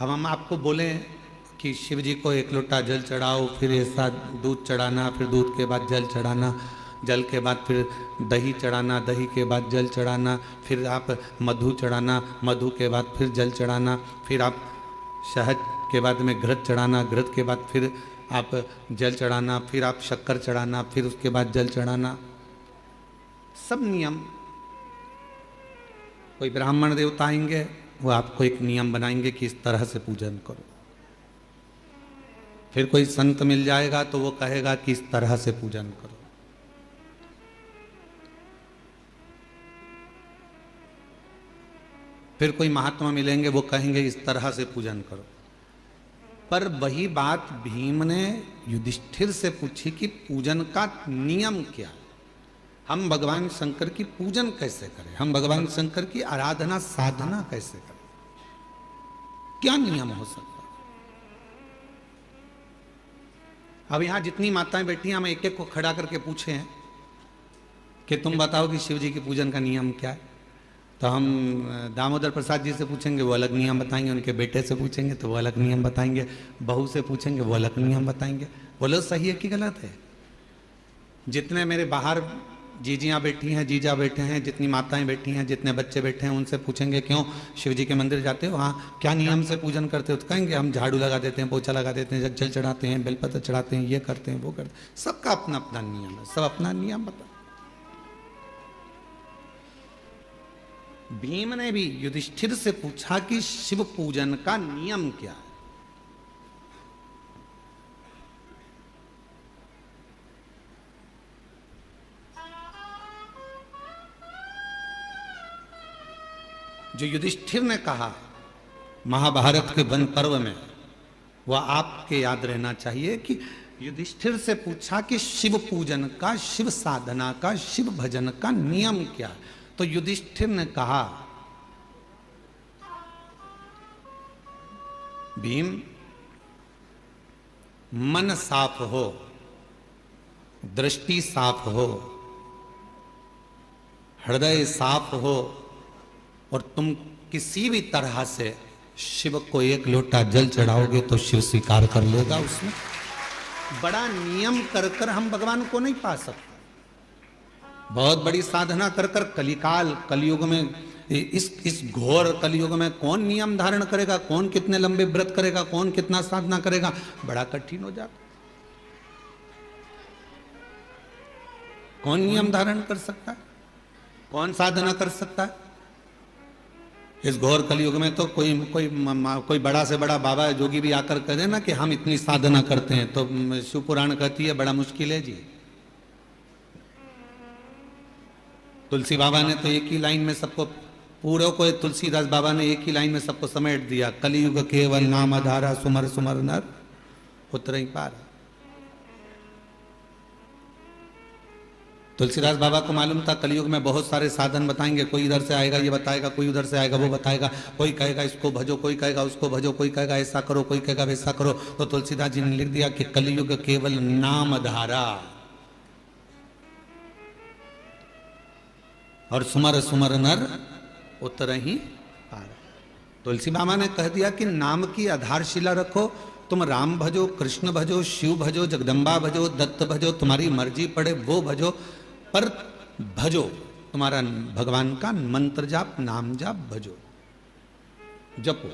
हम आपको बोलें कि शिव जी को 1 लोटा जल चढ़ाओ, फिर ऐसा दूध चढ़ाना, फिर दूध के बाद जल चढ़ाना, जल के बाद फिर दही चढ़ाना, दही के बाद जल चढ़ाना, फिर आप मधु चढ़ाना, मधु के बाद फिर जल चढ़ाना, फिर आप शहद के बाद में घृत चढ़ाना, घृत के बाद फिर आप जल चढ़ाना, फिर आप शक्कर चढ़ाना, फिर उसके बाद जल चढ़ाना, सब नियम। कोई ब्राह्मण देवता आएंगे, वो आपको एक नियम बनाएंगे कि इस तरह से पूजन करो। फिर कोई संत मिल जाएगा तो वो कहेगा कि इस तरह से पूजन करो। फिर कोई महात्मा मिलेंगे, वो कहेंगे इस तरह से पूजन करो। पर वही बात भीम ने युधिष्ठिर से पूछी कि पूजन का नियम क्या है, हम भगवान शंकर की पूजन कैसे करें, हम भगवान शंकर की आराधना साधना कैसे करें, क्या नियम हो सकता है। अब यहां जितनी माताएं बैठी हैं, हम एक एक को खड़ा करके पूछे हैं कि तुम बताओ कि शिव जी के पूजन का नियम क्या है। तो हम दामोदर प्रसाद जी से पूछेंगे, वो अलग नियम बताएंगे, उनके बेटे से पूछेंगे तो वो अलग नियम बताएंगे, बहू से पूछेंगे वो अलग नियम बताएंगे। बोलो सही है कि गलत है। जितने मेरे बाहर जीजियाँ बैठी हैं, जीजा बैठे हैं, जितनी माताएं बैठी हैं, जितने बच्चे बैठे हैं, उनसे पूछेंगे क्यों शिव जी के मंदिर जाते हो, हाँ क्या नियम से पूजन करते हो, तो कहेंगे हम झाड़ू लगा देते हैं, पोछा लगा देते हैं, जल चढ़ाते हैं, बेलपत्र चढ़ाते हैं, ये करते हैं, वो करते हैं। सबका अपना अपना नियम है, सब अपना नियम बता। भीम ने भी युधिष्ठिर से पूछा कि शिव पूजन का नियम क्या है। जो युधिष्ठिर ने कहा महाभारत के वन पर्व में, वह आपके याद रहना चाहिए कि युधिष्ठिर से पूछा कि शिव पूजन का, शिव साधना का, शिव भजन का नियम क्या है। तो युधिष्ठिर ने कहा भीम, मन साफ हो, दृष्टि साफ हो, हृदय साफ हो, और तुम किसी भी तरह से शिव को 1 लोटा जल चढ़ाओगे तो शिव स्वीकार कर लेगा। उसमें बड़ा नियम कर कर हम भगवान को नहीं पा सकते। बहुत बड़ी साधना कर कर कलिकाल, कलयुग में, इस घोर कलयुग में कौन नियम धारण करेगा, कौन कितने लंबे व्रत करेगा, कौन कितना साधना करेगा, बड़ा कठिन हो जाता। कौन नियम धारण कर सकता है, कौन साधना कर सकता है। इस घोर कलयुग में तो कोई बड़ा से बड़ा बाबा जोगी भी आकर कहे ना कि हम इतनी साधना करते हैं, तो शिव पुराण कहती है बड़ा मुश्किल है जी। तुलसी बाबा ने तो एक ही लाइन में सबको, पूरे को तुलसीदास बाबा ने एक ही लाइन में सबको समेट दिया, कलयुग केवल नाम आधारा, सुमर सुमर नर उतर ही पार। तुलसीदास बाबा को मालूम था कलयुग में बहुत सारे साधन बताएंगे, कोई इधर से आएगा ये बताएगा, कोई उधर से आएगा वो बताएगा, कोई कहेगा इसको भजो, कोई कहेगा उसको भजो, कोई कहेगा ऐसा करो, कोई कहेगा वैसा करो। तो तुलसीदास जी ने लिख दिया कि कलयुग केवल नाम धारा और सुमर सुमर नर उतर ही पार। तुलसी बाबा ने कह दिया कि नाम की आधारशिला रखो, तुम राम भजो, कृष्ण भजो, शिव भजो, जगदम्बा भजो, दत्त भजो, तुम्हारी मर्जी पड़े वो भजो, पर भजो, तुम्हारा भगवान का मंत्र जाप, नाम जाप भजो, जपो।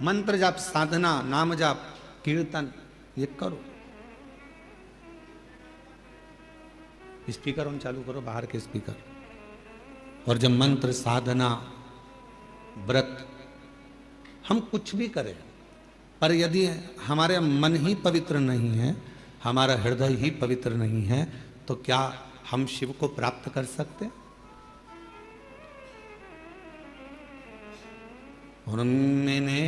मंत्र जाप, साधना, नाम जाप, कीर्तन, ये करो। स्पीकर ऑन चालू करो, बाहर के स्पीकर। और जब मंत्र, साधना, व्रत, हम कुछ भी करें, पर यदि हमारे मन ही पवित्र नहीं है, हमारा हृदय ही पवित्र नहीं है, तो क्या हम शिव को प्राप्त कर सकते? और मैंने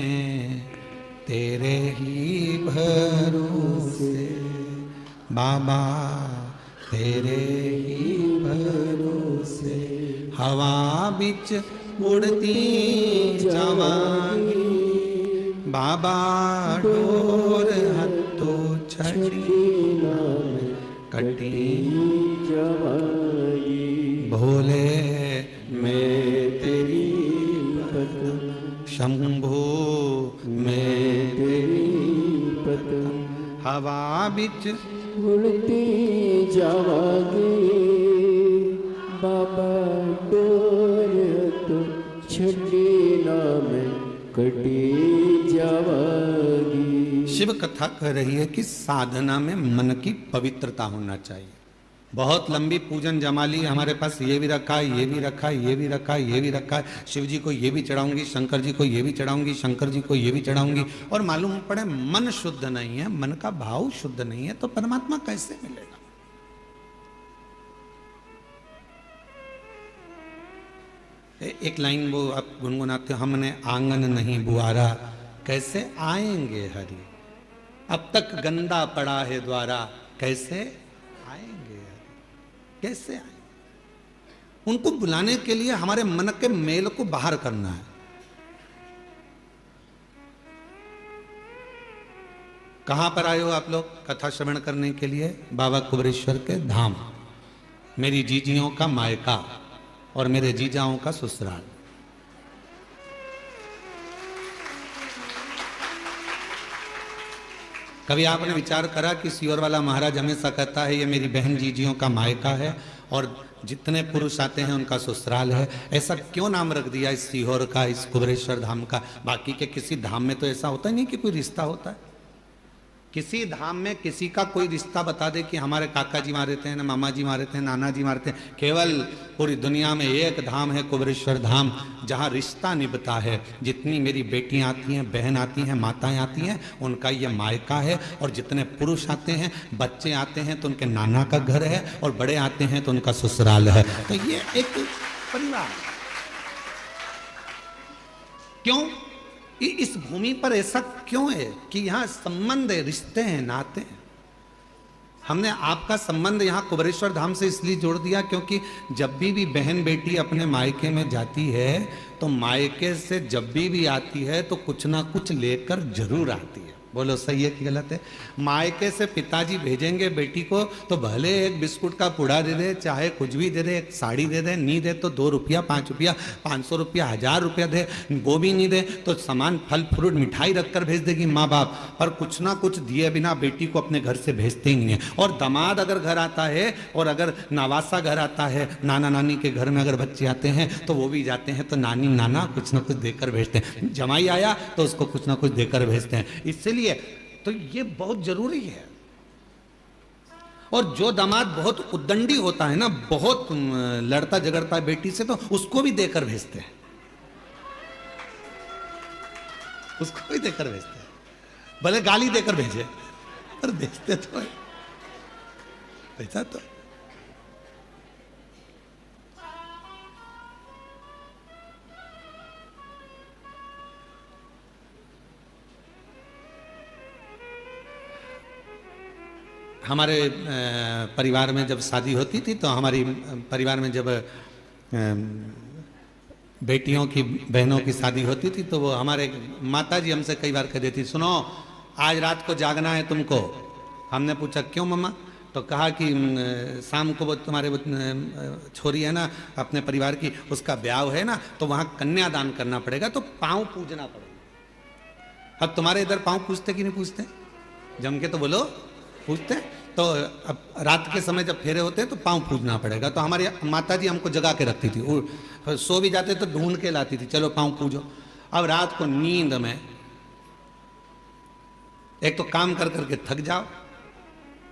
तेरे ही भरोसे बाबा, तेरे ही भरोसे हवा बिच उड़ती जावांगी, बाबा डोर हत्थों छड़ी कटी जावागी। भोले मैं तेरी पतंग, शंभू मैं तेरी पतंग, हवा बिच उड़ती जावागी। बाबा डोर तो छड़ी ना मैं कटी जावागी। शिव कथा कह रही है कि साधना में मन की पवित्रता होना चाहिए। बहुत लंबी पूजन जमाली हमारे पास, ये भी रखा है, ये भी रखा है, ये भी रखा है, ये भी रखा है, शिव जी को ये भी चढ़ाऊंगी, शंकर जी को ये भी चढ़ाऊंगी, शंकर जी को ये भी चढ़ाऊंगी, और मालूम पड़े मन शुद्ध नहीं है, मन का भाव शुद्ध नहीं है, तो परमात्मा कैसे मिलेगा? एक लाइन वो आप गुनगुनाते हो, हमने आंगन नहीं बुआरा कैसे आएंगे हरि, अब तक गंदा पड़ा है द्वारा कैसे आएंगे हरि, कैसे आएंगे? उनको बुलाने के लिए हमारे मन के मेल को बाहर करना है। कहां पर आए हो आप लोग कथा श्रवण करने के लिए? बाबा कुबरेश्वर के धाम, मेरी जीजियों का मायका और मेरे जीजाओं का ससुराल। कभी आपने विचार करा कि सीहोर वाला महाराज हमेशा कहता है ये मेरी बहन जीजियों का मायका है और जितने पुरुष आते हैं उनका ससुराल है, ऐसा क्यों नाम रख दिया इस सीहोर का, इस कुबरेश्वर धाम का? बाकी के किसी धाम में तो ऐसा होता ही नहीं कि कोई रिश्ता होता है। किसी धाम में किसी का कोई रिश्ता बता दे कि हमारे काका जी वहां रहते हैं, मामा जी वहां रहते हैं, नाना जी वहां रहते हैं। केवल पूरी दुनिया में एक धाम है कुबरेश्वर धाम, जहां रिश्ता निभता है। जितनी मेरी बेटियां आती हैं, बहन आती हैं, माताएं आती हैं, उनका ये मायका है। और जितने पुरुष आते हैं, बच्चे आते हैं तो उनके नाना का घर है, और बड़े आते हैं तो उनका ससुराल है। तो ये एक परिवार। क्यों इस भूमि पर ऐसा क्यों है कि यहां संबंध है, रिश्ते हैं, नाते हैं? हमने आपका संबंध यहां कुबरेश्वर धाम से इसलिए जोड़ दिया क्योंकि जब भी बहन बेटी अपने मायके में जाती है तो मायके से जब भी आती है तो कुछ ना कुछ लेकर जरूर आती है। बोलो सही है कि गलत है? मायके से पिताजी भेजेंगे बेटी को तो भले एक बिस्कुट का पुड़ा दे दे, चाहे कुछ भी दे दे, एक साड़ी दे दे, नहीं दे तो 2 रुपया, 5 रुपया, 500 रुपया, 1000 रुपया दे, वो भी नहीं दे तो सामान फल फ्रूट मिठाई रखकर भेज देगी माँ बाप, पर कुछ ना कुछ दिए बिना बेटी को अपने घर से भेजते ही नहीं है। और दामाद अगर घर आता है और अगर नवासा घर आता है, नाना नानी के घर में अगर बच्चे आते हैं तो वो भी जाते हैं तो नानी नाना कुछ ना कुछ देकर भेजते हैं। जमाई आया तो उसको कुछ ना कुछ देकर भेजते हैं। इसलिए तो ये बहुत जरूरी है। और जो दामाद बहुत उद्दंडी होता है ना, बहुत लड़ता झगड़ता है बेटी से, तो उसको भी देकर भेजते हैं, उसको भी देकर भेजते हैं। भले गाली देकर भेजे पर भेजते तो है, ऐसा तो है। हमारे परिवार में जब शादी होती थी तो हमारी परिवार में जब बेटियों की बहनों की शादी होती थी तो वो हमारे माता जी हमसे कई बार कह देती, सुनो आज रात को जागना है तुमको। हमने पूछा क्यों मम्मा? तो कहा कि शाम को वो तुम्हारे वो छोरी है ना अपने परिवार की, उसका ब्याह है ना तो वहाँ कन्यादान करना पड़ेगा तो पाँव पूजना पड़ेगा। अब तुम्हारे इधर पाँव पूजते कि नहीं पूजते? जम के तो बोलो पूछते। तो अब रात के समय जब फेरे होते हैं तो पाँव पूजना पड़ेगा। तो हमारी माता जी हमको जगा के रखती थी, सो भी जाते तो ढूंढ के लाती थी, चलो पाँव पूजो। अब रात को नींद में एक तो काम कर करके थक जाओ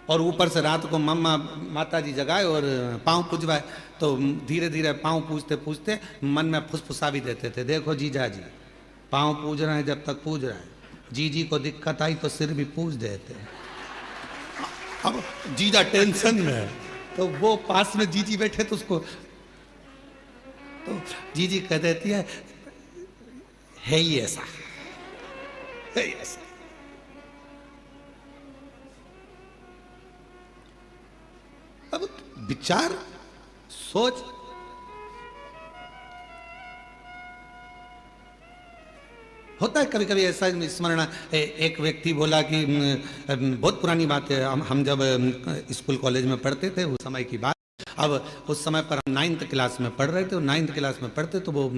और ऊपर से रात को मम्मा माता जी जगाए और पाँव पूजवाए, तो धीरे धीरे पाँव पूजते पूजते मन में फुसफुसा भी देते थे, देखो जीजा जी पाँव पूज रहे हैं, जब तक पूज रहे हैं, जीजी को दिक्कत आई तो सिर भी पूज देते हैं। अब जीजा टेंशन में है तो वो पास में जीजी बैठे तो उसको तो जीजी कह देती है ही ऐसा, है ही ऐसा। अब विचार सोच होता है कभी कभी ऐसा स्मरण। एक व्यक्ति बोला कि बहुत पुरानी बात है, हम जब स्कूल कॉलेज में पढ़ते थे उस समय की बात। अब उस समय पर हम 9th क्लास में पढ़ रहे थे, 9th क्लास में पढ़ते तो वो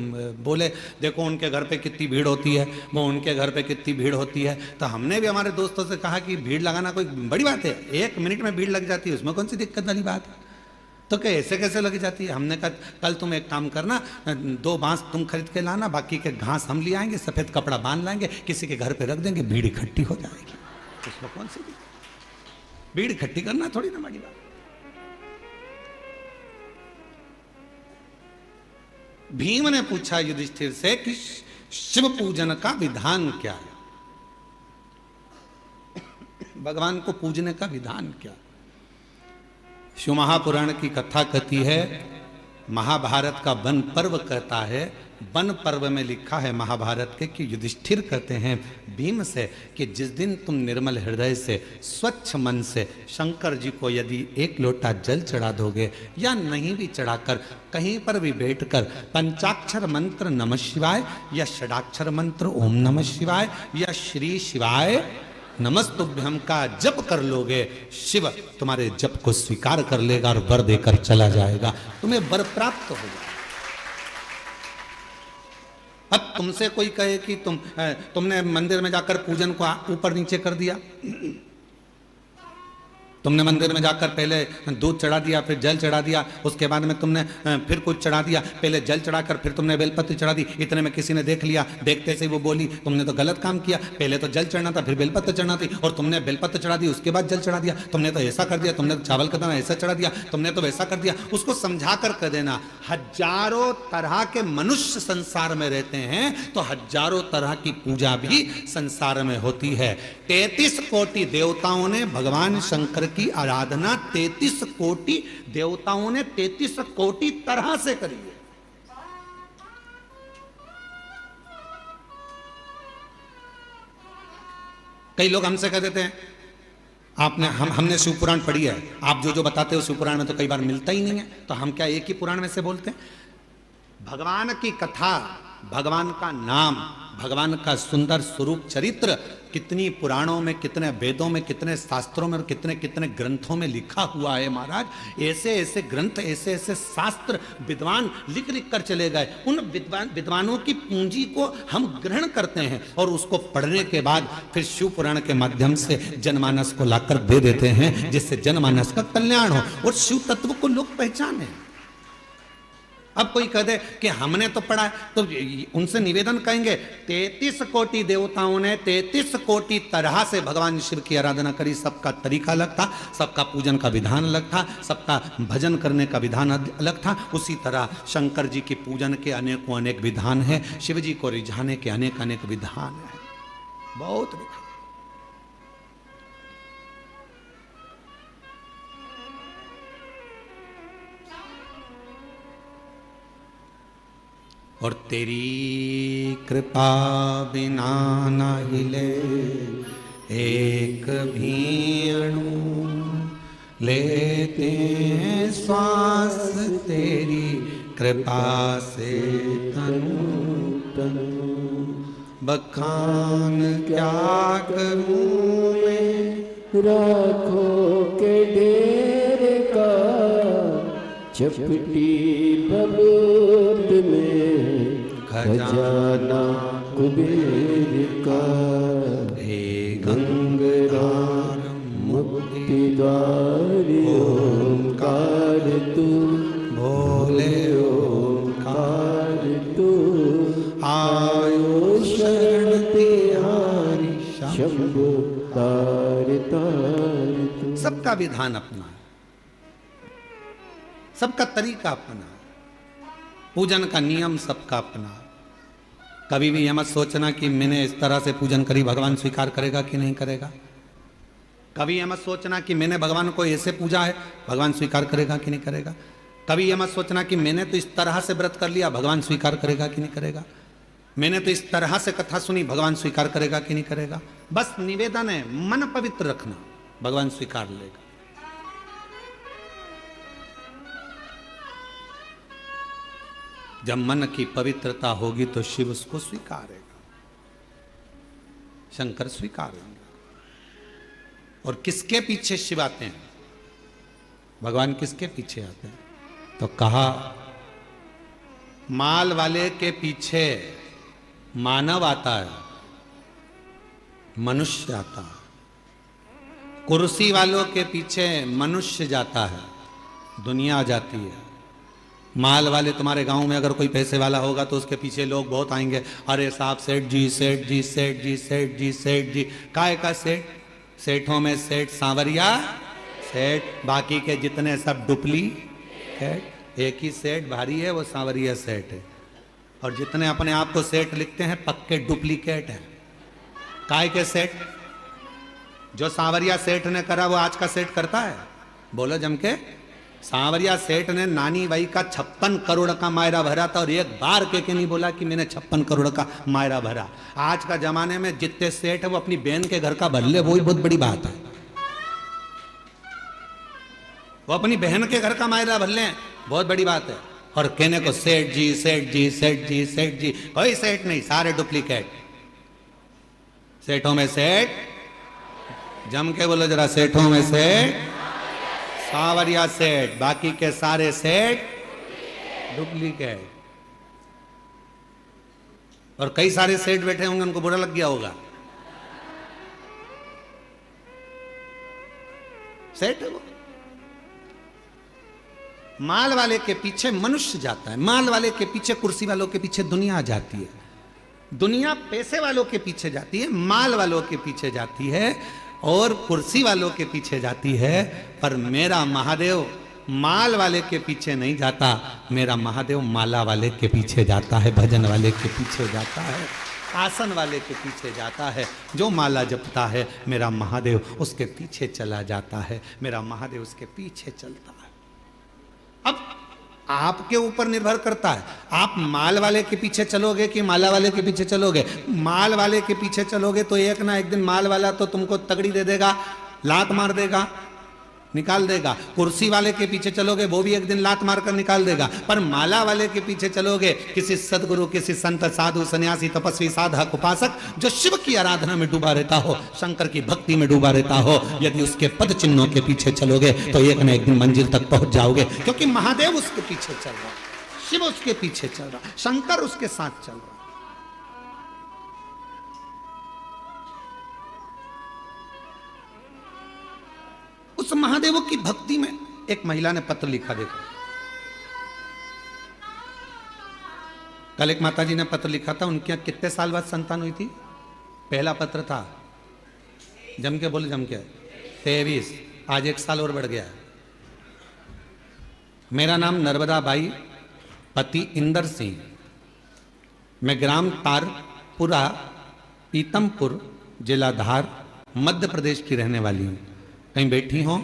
बोले देखो उनके घर पे कितनी भीड़ होती है, वो उनके घर पे कितनी भीड़ होती है। तो हमने भी हमारे दोस्तों से कहा कि भीड़ लगाना कोई बड़ी बात है, 1 मिनट में भीड़ लग जाती है, उसमें कौन सी दिक्कत वाली बात है। तो क्या ऐसे कैसे लग जाती है। हमने कहा कल तुम एक काम करना, 2 बांस तुम खरीद के लाना, बाकी के घास हम ले आएंगे, सफेद कपड़ा बांध लाएंगे, किसी के घर पे रख देंगे, भीड़ इकट्ठी हो जाएगी। उसमें कौन सी दिक्कत, भीड़ इकट्ठी करना थोड़ी ना बड़ी बात। भीम ने पूछा युधिष्ठिर से कि शिव पूजन का विधान क्या है, भगवान को पूजने का विधान क्या। शिव महापुराण की कथा कहती है, महाभारत का वन पर्व कहता है, वन पर्व में लिखा है महाभारत के कि युधिष्ठिर कहते हैं भीम से कि जिस दिन तुम निर्मल हृदय से स्वच्छ मन से शंकर जी को यदि 1 लोटा जल चढ़ा दोगे या नहीं भी चढ़ाकर कहीं पर भी बैठकर पंचाक्षर मंत्र नमः शिवाय या षडाक्षर मंत्र ओम नमः शिवाय या श्री शिवाय नमस्तुभ्यम का जप कर लोगे, शिव तुम्हारे जप को स्वीकार कर लेगा और वर देकर चला जाएगा, तुम्हें वर प्राप्त होगा। अब तुमसे कोई कहे कि तुमने मंदिर में जाकर पूजन को ऊपर नीचे कर दिया, तुमने मंदिर में जाकर पहले दूध चढ़ा दिया, फिर जल चढ़ा दिया, उसके बाद में तुमने फिर कुछ चढ़ा दिया, पहले जल चढ़ाकर फिर तुमने बेलपत्र चढ़ा दी, इतने में किसी ने देख लिया, देखते से वो बोली तुमने तो गलत काम किया, पहले तो जल चढ़ना था फिर बेलपत्र चढ़ना थी, और तुमने बेलपत्र चढ़ा दी उसके बाद जल चढ़ा दिया, तुमने तो ऐसा कर दिया, तुमने तो चावल का दाना ऐसा चढ़ा दिया, तुमने तो वैसा कर दिया। उसको समझा कर कह देना, हजारों तरह के मनुष्य संसार में रहते हैं तो हजारों तरह की पूजा भी संसार में होती है। 33 कोटि देवताओं ने भगवान शंकर की आराधना 33 कोटि देवताओं ने 33 कोटि तरह से करी है। कई लोग हमसे कह देते हैं हमने शिव पुराण पढ़ी है, आप जो जो बताते हो शिव पुराण में तो कई बार मिलता ही नहीं है, तो हम क्या एक ही पुराण में से बोलते हैं। भगवान की कथा, भगवान का नाम, भगवान का सुंदर स्वरूप चरित्र कितनी पुराणों में, कितने वेदों में, कितने शास्त्रों में और कितने कितने ग्रंथों में लिखा हुआ है महाराज। ऐसे ऐसे ग्रंथ, ऐसे ऐसे शास्त्र विद्वान लिख लिख कर चले गए। उन विद्वानों की पूंजी को हम ग्रहण करते हैं और उसको पढ़ने के बाद फिर शिव पुराण के माध्यम से जनमानस को लाकर दे देते हैं, जिससे जनमानस का कल्याण हो और शिव तत्व को लोग पहचाने। अब कोई कह दे कि हमने तो पढ़ा, तो उनसे निवेदन कहेंगे 33 कोटि देवताओं ने 33 कोटि तरह से भगवान शिव की आराधना करी, सबका तरीका अलग था, सबका पूजन का विधान अलग था, सबका भजन करने का विधान अलग था। उसी तरह शंकर जी के पूजन के अनेकों अनेक विधान हैं, शिव जी को रिझाने के अनेक अनेक विधान हैं, बहुत विधान। और तेरी कृपा बिना न हिले एक भी अणु, लेते हैं श्वास तेरी कृपा से तनु तनु। बखान क्या करूं मैं राखों के डेरे का, चपटी बबूत में खजाना कुबेर का। हे गंगरार मुक्ति द्वार ओंकार तू, भोले ओंकार तू। आयो शरण तिहारी शंभु तार तार तू। सबका विधान अपना है, सबका तरीका अपना, पूजन का नियम सबका अपना। कभी भी यह मत सोचना कि मैंने इस तरह से पूजन करी भगवान स्वीकार करेगा कि नहीं करेगा। कभी यह मत सोचना कि मैंने भगवान को ऐसे पूजा है भगवान स्वीकार करेगा कि नहीं करेगा। कभी यह मत सोचना कि मैंने तो इस तरह से व्रत कर लिया भगवान स्वीकार करेगा कि नहीं करेगा। मैंने तो इस तरह से कथा सुनी भगवान स्वीकार करेगा कि नहीं करेगा। बस निवेदन है, मन पवित्र रखना, भगवान स्वीकार लेगा। जब मन की पवित्रता होगी तो शिव उसको स्वीकारेगा। शंकर स्वीकार होंगे। और किसके पीछे शिव आते हैं, भगवान किसके पीछे आते हैं? तो कहा माल वाले के पीछे मानव आता है, मनुष्य आता है। कुर्सी वालों के पीछे मनुष्य जाता है, दुनिया जाती है। माल वाले, तुम्हारे गांव में अगर कोई पैसे वाला होगा तो उसके पीछे लोग बहुत आएंगे, अरे साहब सेठ जी, सेठ जी, सेठ जी, सेठ जी, सेठ जी। काय का सेठ? सेठों में सेठ सांवरिया सेठ, बाकी के जितने सब डुप्लीकेट। एक ही सेठ भारी है, वो सांवरिया सेठ है। और जितने अपने आप को सेठ लिखते हैं पक्के डुप्लीकेट हैं। काय के सेठ? जो सांवरिया सेठ ने करा वो आज का सेठ करता है? बोलो जम के। सांवरिया सेठ ने नानी बाई का 56 करोड़ का मायरा भरा था और एक बार के नहीं बोला कि मैंने 56 करोड़ का मायरा भरा। आज का जमाने में जितने सेठ है वो अपनी बहन के घर का भर ले, वो ही बहुत बड़ी बात है। वो अपनी बहन के घर का मायरा भर ले, बहुत बड़ी बात है। और कहने को सेठ जी, सेठ जी, सेठ जी, सेठ जी। कोई सेठ नहीं, सारे डुप्लीकेट। सेठों में सेठ, जम के बोलो जरा, सेठों में सेठ सांवरिया सेठ, बाकी के सारे सेठ डुप्लीकेट। और कई सारे सेठ बैठे होंगे, उनको बुरा लग गया होगा। सेठ है वो। माल वाले के पीछे मनुष्य जाता है, माल वाले के पीछे, कुर्सी वालों के पीछे दुनिया जाती है। दुनिया पैसे वालों के पीछे जाती है, माल वालों के पीछे जाती है और कुर्सी वालों के पीछे जाती है। पर मेरा महादेव माल वाले के पीछे नहीं जाता, मेरा महादेव माला वाले के पीछे जाता है, भजन वाले के पीछे जाता है, आसन वाले के पीछे जाता है। जो माला जपता है मेरा महादेव उसके पीछे चला जाता है, मेरा महादेव उसके पीछे चलता है। अब आपके ऊपर निर्भर करता है, आप माल वाले के पीछे चलोगे कि माला वाले के पीछे चलोगे। माल वाले के पीछे चलोगे तो एक ना एक दिन माल वाला तो तुमको तगड़ी दे देगा, लात मार देगा, निकाल देगा। कुर्सी वाले के पीछे चलोगे वो भी एक दिन लात मार कर निकाल देगा। पर माला वाले के पीछे चलोगे, किसी सदगुरु, किसी संत, साधु, सन्यासी, तपस्वी, साधक, उपासक जो शिव की आराधना में डूबा रहता हो, शंकर की भक्ति में डूबा रहता हो, यदि उसके पद चिन्हों के पीछे चलोगे तो एक न एक दिन मंजिल तक पहुंच जाओगे। क्योंकि महादेव उसके पीछे चल रहा है, शिव उसके पीछे चल रहा है, शंकर उसके साथ चल रहा है। उस महादेव की भक्ति में एक महिला ने पत्र लिखा, देखो। कल एक माताजी ने पत्र लिखा था, उनके यहाँ कितने साल बाद संतान हुई थी? पहला पत्र था, जम के बोले, जम के 23, आज 1 साल और बढ़ गया है। मेरा नाम नर्मदा बाई, पति इंदर सिंह, मैं ग्राम तारपुरा, पीतमपुर, जिला धार, मध्य प्रदेश की रहने वाली हूँ। कहीं बैठी हो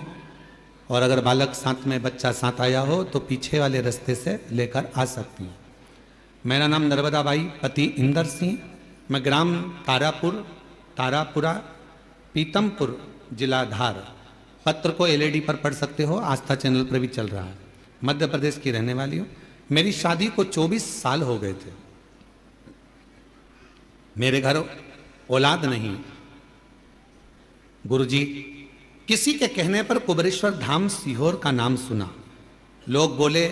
और अगर बालक साथ में, बच्चा साथ आया हो तो पीछे वाले रास्ते से लेकर आ सकती हूँ। मेरा नाम नर्मदा बाई, पति इंदर सिंह, मैं ग्राम तारापुरा, पीतमपुर, जिला धार। पत्र को एलईडी पर पढ़ सकते हो, आस्था चैनल पर भी चल रहा है। मध्य प्रदेश की रहने वाली हूँ। मेरी शादी को 24 साल हो गए थे। मेरे घर औलाद नहीं। गुरुजी, किसी के कहने पर कुबेरेश्वर धाम सीहोर का नाम सुना। लोग बोले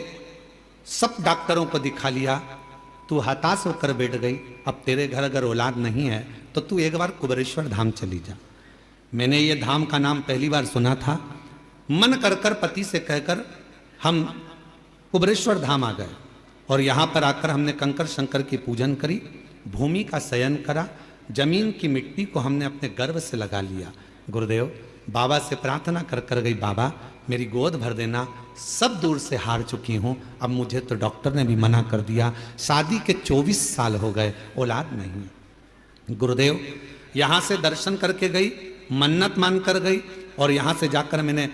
सब डॉक्टरों को दिखा लिया, तू हताश होकर बैठ गई। अब तेरे घर अगर औलाद नहीं है तो तू एक बार कुबेरेश्वर धाम चली जा। मैंने ये धाम का नाम पहली बार सुना था। मन कर पति से कहकर हम कुबेरेश्वर धाम आ गए और यहाँ पर आकर हमने कंकर शंकर की पूजन करी, भूमि का शयन करा, जमीन की मिट्टी को हमने अपने गर्भ से लगा लिया। गुरुदेव, बाबा से प्रार्थना कर गई, बाबा मेरी गोद भर देना, सब दूर से हार चुकी हूँ। अब मुझे तो डॉक्टर ने भी मना कर दिया, शादी के 24 साल हो गए, औलाद नहीं। गुरुदेव, यहाँ से दर्शन करके गई, मन्नत मान कर गई और यहाँ से जाकर मैंने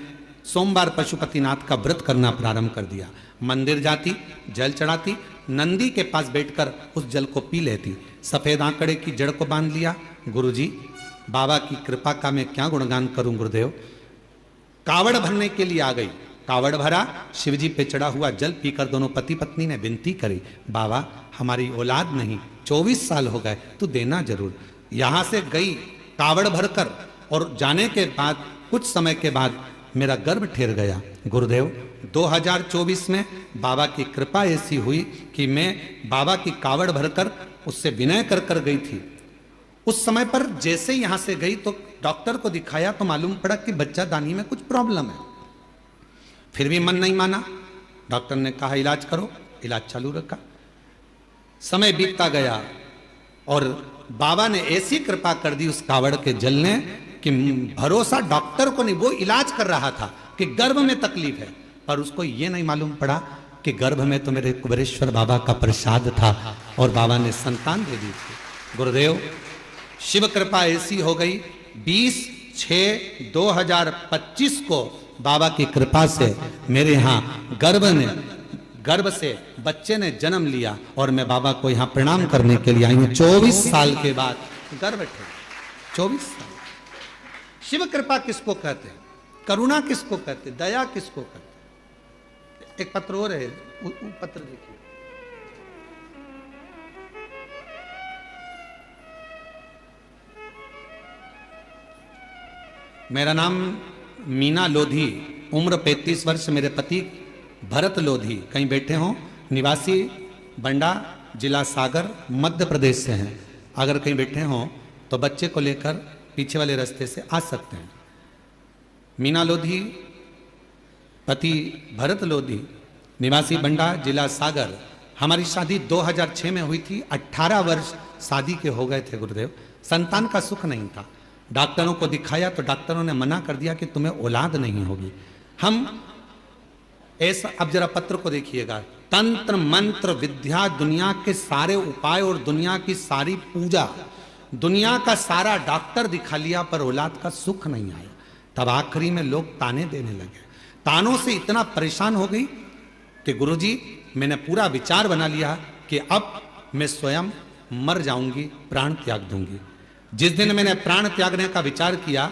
सोमवार पशुपतिनाथ का व्रत करना प्रारंभ कर दिया। मंदिर जाती, जल चढ़ाती, नंदी के पास बैठकर उस जल को पी लेती, सफेद आंकड़े की जड़ को बांध लिया। गुरुजी, बाबा की कृपा का मैं क्या गुणगान करूं गुरुदेव। कावड़ भरने के लिए आ गई, कावड़ भरा, शिवजी पे चढ़ा हुआ जल पीकर दोनों पति पत्नी ने विनती करी, बाबा हमारी औलाद नहीं, 24 साल हो गए, तू देना जरूर। यहां से गई कावड़ भरकर और जाने के बाद कुछ समय के बाद मेरा गर्भ ठहर गया। गुरुदेव 2024 में बाबा की कृपा ऐसी हुई कि मैं बाबा की कावड़ भरकर उससे विनय कर कर गई थी। उस समय पर जैसे यहां से गई तो डॉक्टर को दिखाया तो मालूम पड़ा कि बच्चा दानी में कुछ प्रॉब्लम है। फिर भी मन नहीं माना। डॉक्टर ने कहा इलाज करो, इलाज चालू रखा। समय बीतता गया और बाबा ने ऐसी कृपा कर दी उस कावड़ के जल ने कि भरोसा डॉक्टर को नहीं, वो इलाज कर रहा था कि गर्भ में तकलीफ है, पर उसको ये नहीं मालूम पड़ा कि गर्भ में तो मेरे कुबेरेश्वर बाबा का प्रसाद था और बाबा ने संतान दे दी थी। गुरुदेव शिव कृपा ऐसी हो गई, 20/6/2025 को बाबा की कृपा से मेरे यहाँ गर्भ से बच्चे ने जन्म लिया और मैं बाबा को यहाँ प्रणाम करने के लिए आई हूँ। 24 साल के बाद गर्भ थे। 24 साल। शिव कृपा किसको कहते हैं? करुणा किसको कहते हैं? दया किसको कहते हैं? एक पत्र और है, वो पत्र देखिए। मेरा नाम मीना लोधी, उम्र 35 वर्ष, मेरे पति भरत लोधी कहीं बैठे हों, निवासी बंडा, जिला सागर, मध्य प्रदेश से हैं। अगर कहीं बैठे हों तो बच्चे को लेकर पीछे वाले रास्ते से आ सकते हैं। मीना लोधी, पति भरत लोधी, निवासी बंडा, जिला सागर। हमारी शादी 2006 में हुई थी। 18 वर्ष शादी के हो गए थे गुरुदेव। संतान का सुख नहीं था। डॉक्टरों को दिखाया तो डॉक्टरों ने मना कर दिया कि तुम्हें औलाद नहीं होगी। हम ऐसा, अब जरा पत्र को देखिएगा, तंत्र मंत्र विद्या, दुनिया के सारे उपाय और दुनिया की सारी पूजा, दुनिया का सारा डॉक्टर दिखा लिया पर औलाद का सुख नहीं आया। तब आखिरी में लोग ताने देने लगे। तानों से इतना परेशान हो गई कि गुरुजी मैंने पूरा विचार बना लिया कि अब मैं स्वयं मर जाऊंगी, प्राण त्याग दूंगी। जिस दिन मैंने प्राण त्यागने का विचार किया,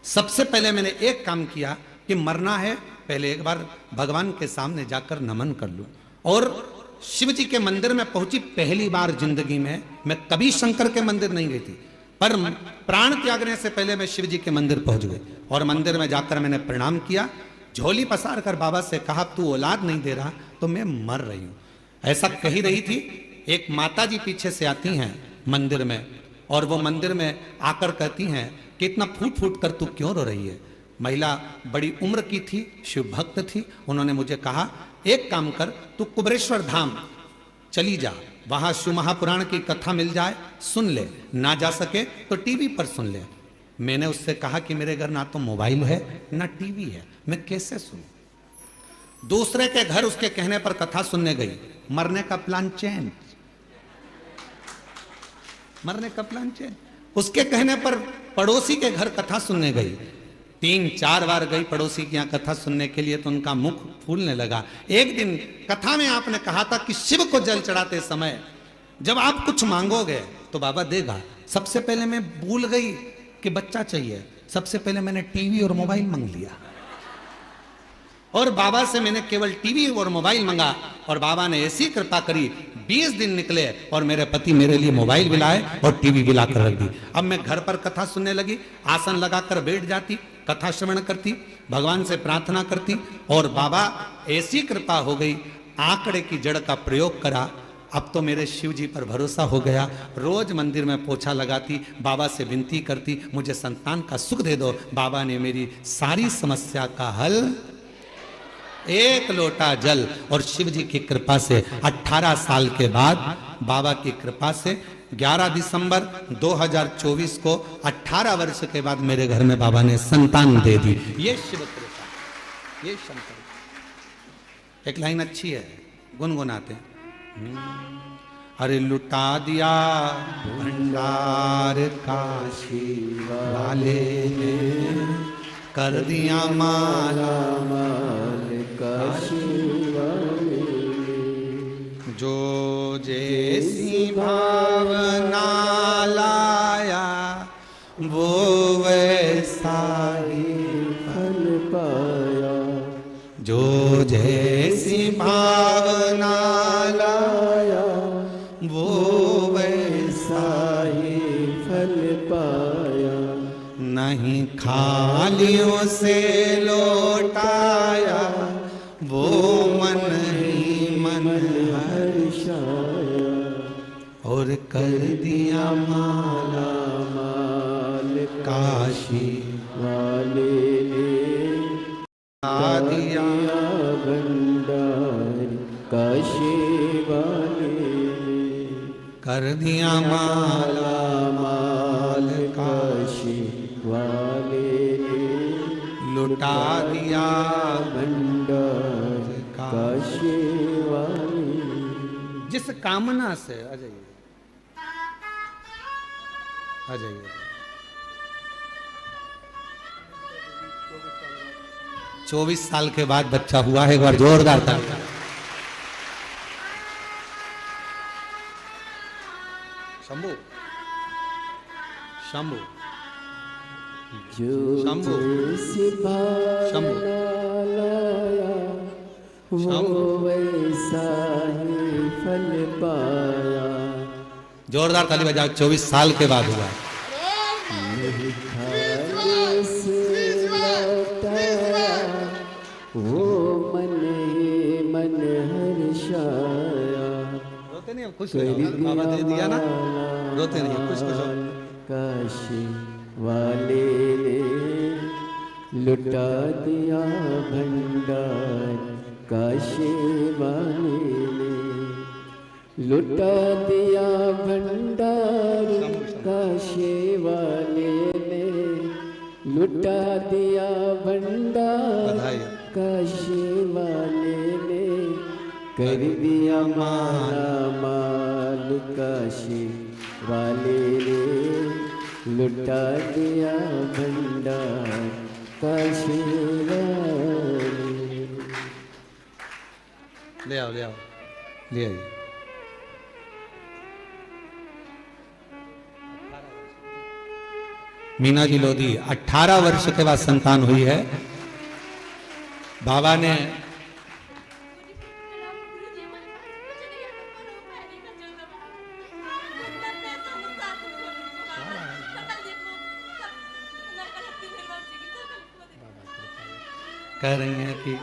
सबसे पहले मैंने एक काम किया कि मरना है, पहले एक बार भगवान के सामने जाकर नमन कर लूं। और शिव जी के मंदिर में पहुंची पहली बार जिंदगी में। मैं कभी शंकर के मंदिर नहीं गई थी, पर प्राण त्यागने से पहले मैं शिव जी के मंदिर पहुंच गई और मंदिर में जाकर मैंने प्रणाम किया। झोली पसार कर बाबा से कहा तू औलाद नहीं दे रहा तो मैं मर रही हूं। ऐसा कही रही थी। एक माता जी पीछे से आती हैं मंदिर में और वो मंदिर में आकर कहती हैं कि इतना फूट फूट कर तू क्यों रो रही है। महिला बड़ी उम्र की थी, शिव भक्त थी। उन्होंने मुझे कहा एक काम कर, तू कुबेरेश्वर धाम चली जा, वहां शिव महापुराण की कथा मिल जाए, सुन ले, ना जा सके तो टीवी पर सुन ले। मैंने उससे कहा कि मेरे घर ना तो मोबाइल है ना टीवी है, मैं कैसे सुनूं। दूसरे के घर उसके कहने पर कथा सुनने गई। मरने का प्लान चेंज, मरने का प्लान चेंज। उसके कहने पर पड़ोसी के घर कथा सुनने गई। 3-4 बार गई पड़ोसी के यहाँ कथा सुनने के लिए तो उनका मुख फूलने लगा। एक दिन कथा में आपने कहा था कि शिव को जल चढ़ाते समय जब आप कुछ मांगोगे तो बाबा देगा। सबसे पहले मैं भूल गई कि बच्चा चाहिए, सबसे पहले मैंने टीवी और मोबाइल मांग लिया और बाबा से मैंने केवल टीवी और मोबाइल मांगा और बाबा ने ऐसी कृपा करी, 20 दिन निकले और मेरे पति मेरे लिए मोबाइल भी लाए और टीवी भी लाकर रख दी। अब मैं घर पर कथा सुनने लगी, आसन लगाकर बैठ जाती, कथा श्रवण करती, भगवान से प्रार्थना करती और बाबा ऐसी कृपा हो गई, आंकड़े की जड़ का प्रयोग करा। अब तो मेरे शिव जी पर भरोसा हो गया। रोज मंदिर में पोछा लगाती, बाबा से विनती करती मुझे संतान का सुख दे दो। बाबा ने मेरी सारी समस्या का हल, एक लोटा जल और शिव जी की कृपा से 18 साल के बाद बाबा की कृपा से 11 दिसंबर 2024 को 18 वर्ष के बाद मेरे घर में बाबा ने संतान दे दी। ये शिव कृपा, ये शंकर। एक लाइन अच्छी है, गुनगुनाते हैं। अरे लुटा दिया भंडार काशी वाले ने, कर दिया माला माल काशी वाले, जो जैसी भावना लाया वो वैसा ही फल पाया, जो जैसी भावना लाया वो वैसा ही फल पाया। नहीं खालियों से लौटाया, वो मन ही मन हर्षाया, और कर दिया माला माल काशी वाले ने आ दिया। भंडार काशी वाले ने कर दिया माला माल काशी वाले ने लुटा दिया भंडार काशी वाले ने। जिस कामना से आ जाइए, आ जाइए। 24 साल के बाद बच्चा हुआ है, एक बार जोरदार ताली। शंभू शंभू जो शंभू जैसी शंभू भावना लाया, वो शंभू। वैसा ही फल पाया। जोरदार ताली बजाओ। 24 साल के बाद हुआ। खाने से लौटाया, वो मन ही मन हर्षाया। रोते नहीं, खुश हो जाओ, बाबा दे दिया ना, रोते नहीं, खुश खुश हो। काशी वाले ने लुटा दिया भंडार, काशी वाले ने लुटा दिया भंडार, काशी वाले ने लुटा दिया भंडार, बधाई। काशी वाले ने कर दिया माला माल, काशी वाले ने लुटा दिया भंडार, काशी वाले। ले आओ ले आओ, ले आइए। मीना जी लोधी 18 वर्ष के बाद संतान हुई है। बाबा ने कह रही हैं कि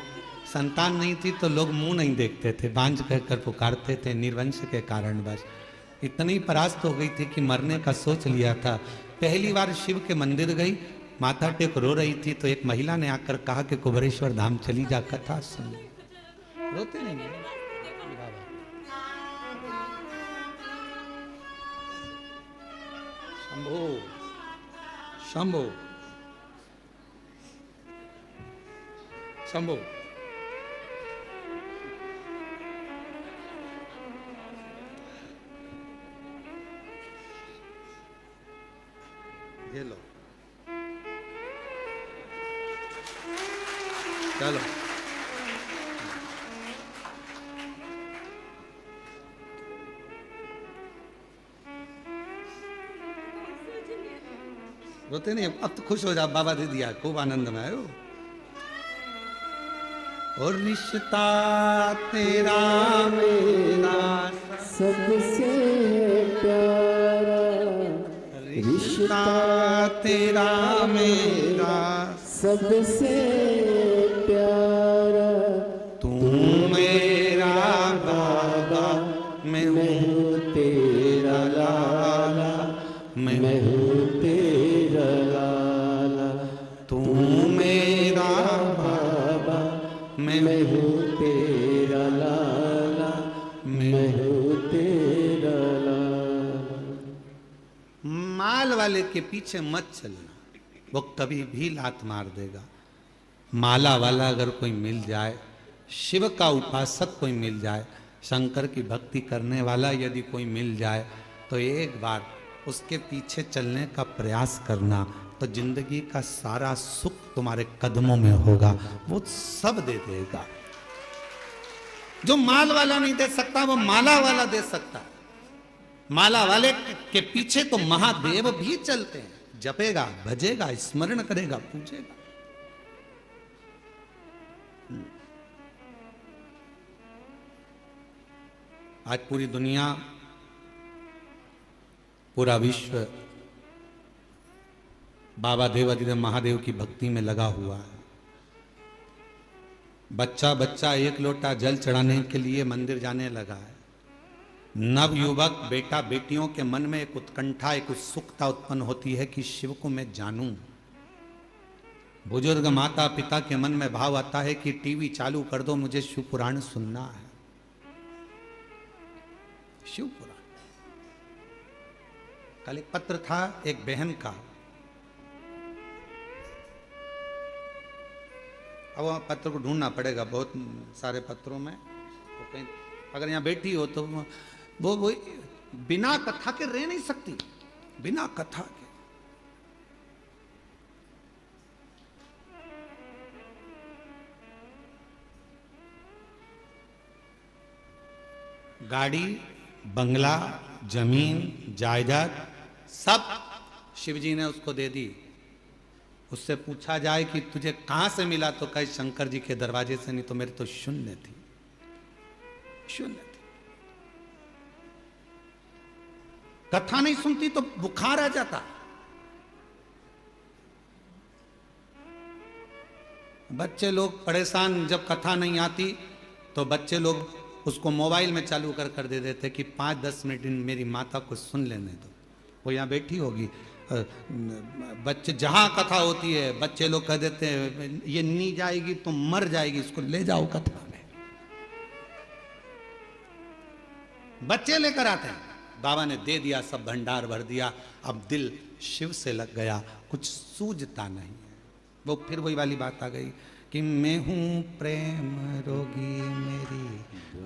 संतान नहीं थी तो लोग मुंह नहीं देखते थे, बांझ कहकर पुकारते थे, निर्वंश के कारण बस। इतनी परास्त हो गई थी कि मरने का सोच लिया था। पहली बार शिव के मंदिर गई, माथा टेक रो रही थी, तो एक महिला ने आकर कहा कि कुबरेश्वर धाम चली जा, कथा सुन। रोते नहीं हैं। शंभो शंभो शंभो। ये लो, चलो। रोते नहीं, अब तो खुश हो जा, बाबा दे दिया, खूब आनंद में आयो। और रिश्ता तेरा मेरा सबसे प्यारा, रिश्ता तेरा मेरा सबसे प्यारा, तू मेरा बाबा, मैं मैं हूँ तेरा लाला, मैं हूँ तेरा लाला, तू मेरा बाबा, मैं मैं हूँ तेरा लाला, मैं हूँ तेरा लाला। माल वाले के पीछे मत चलना, वो कभी भी लात मार देगा। माला वाला अगर कोई मिल जाए, शिव का उपासक कोई मिल जाए, शंकर की भक्ति करने वाला यदि कोई मिल जाए, तो एक बार उसके पीछे चलने का प्रयास करना, तो जिंदगी का सारा सुख तुम्हारे कदमों में होगा, वो सब दे देगा। जो माल वाला नहीं दे सकता, वो माला वाला दे सकता है। माला वाले के पीछे तो महादेव भी चलते हैं, जपेगा, भजेगा, स्मरण करेगा, पूजेगा। आज पूरी दुनिया, पूरा विश्व बाबा देवाधिदेव महादेव की भक्ति में लगा हुआ है। बच्चा बच्चा एक लोटा जल चढ़ाने के लिए मंदिर जाने लगा है। नव युवक बेटा बेटियों के मन में एक उत्कंठा, एक उत्सुकता उत्पन्न होती है कि शिव को मैं जानूं। बुजुर्ग माता पिता के मन में भाव आता है कि टीवी चालू कर दो, मुझे शिव पुराण सुनना है। शिव पुराण। कल एक पत्र था एक बहन का, अब वहाँ पत्र को ढूंढना पड़ेगा बहुत सारे पत्रों में, तो कहीं अगर यहाँ बैठी हो तो वो बिना कथा के रह नहीं सकती, बिना कथा के। गाड़ी, बंगला, जमीन, जायदाद सब शिवजी ने उसको दे दी। उससे पूछा जाए कि तुझे कहां से मिला, तो कहे शंकर जी के दरवाजे से, नहीं तो मेरी तो शून्य थी, शून्य थी। कथा नहीं सुनती तो बुखार आ जाता। बच्चे लोग परेशान, जब कथा नहीं आती तो बच्चे लोग उसको मोबाइल में चालू कर दे देते कि 5-10 मिनट मेरी माता को सुन लेने दो। वो यहाँ बैठी होगी, बच्चे जहां कथा होती है बच्चे लोग कह देते हैं ये नहीं जाएगी तो मर जाएगी, इसको ले जाओ कथा में। बच्चे लेकर आते हैं, बाबा ने दे दिया, सब भंडार भर दिया। अब दिल शिव से लग गया, कुछ सूझता नहीं है। वो फिर वही वाली बात आ गई कि मैं हूं प्रेम रोगी, मेरी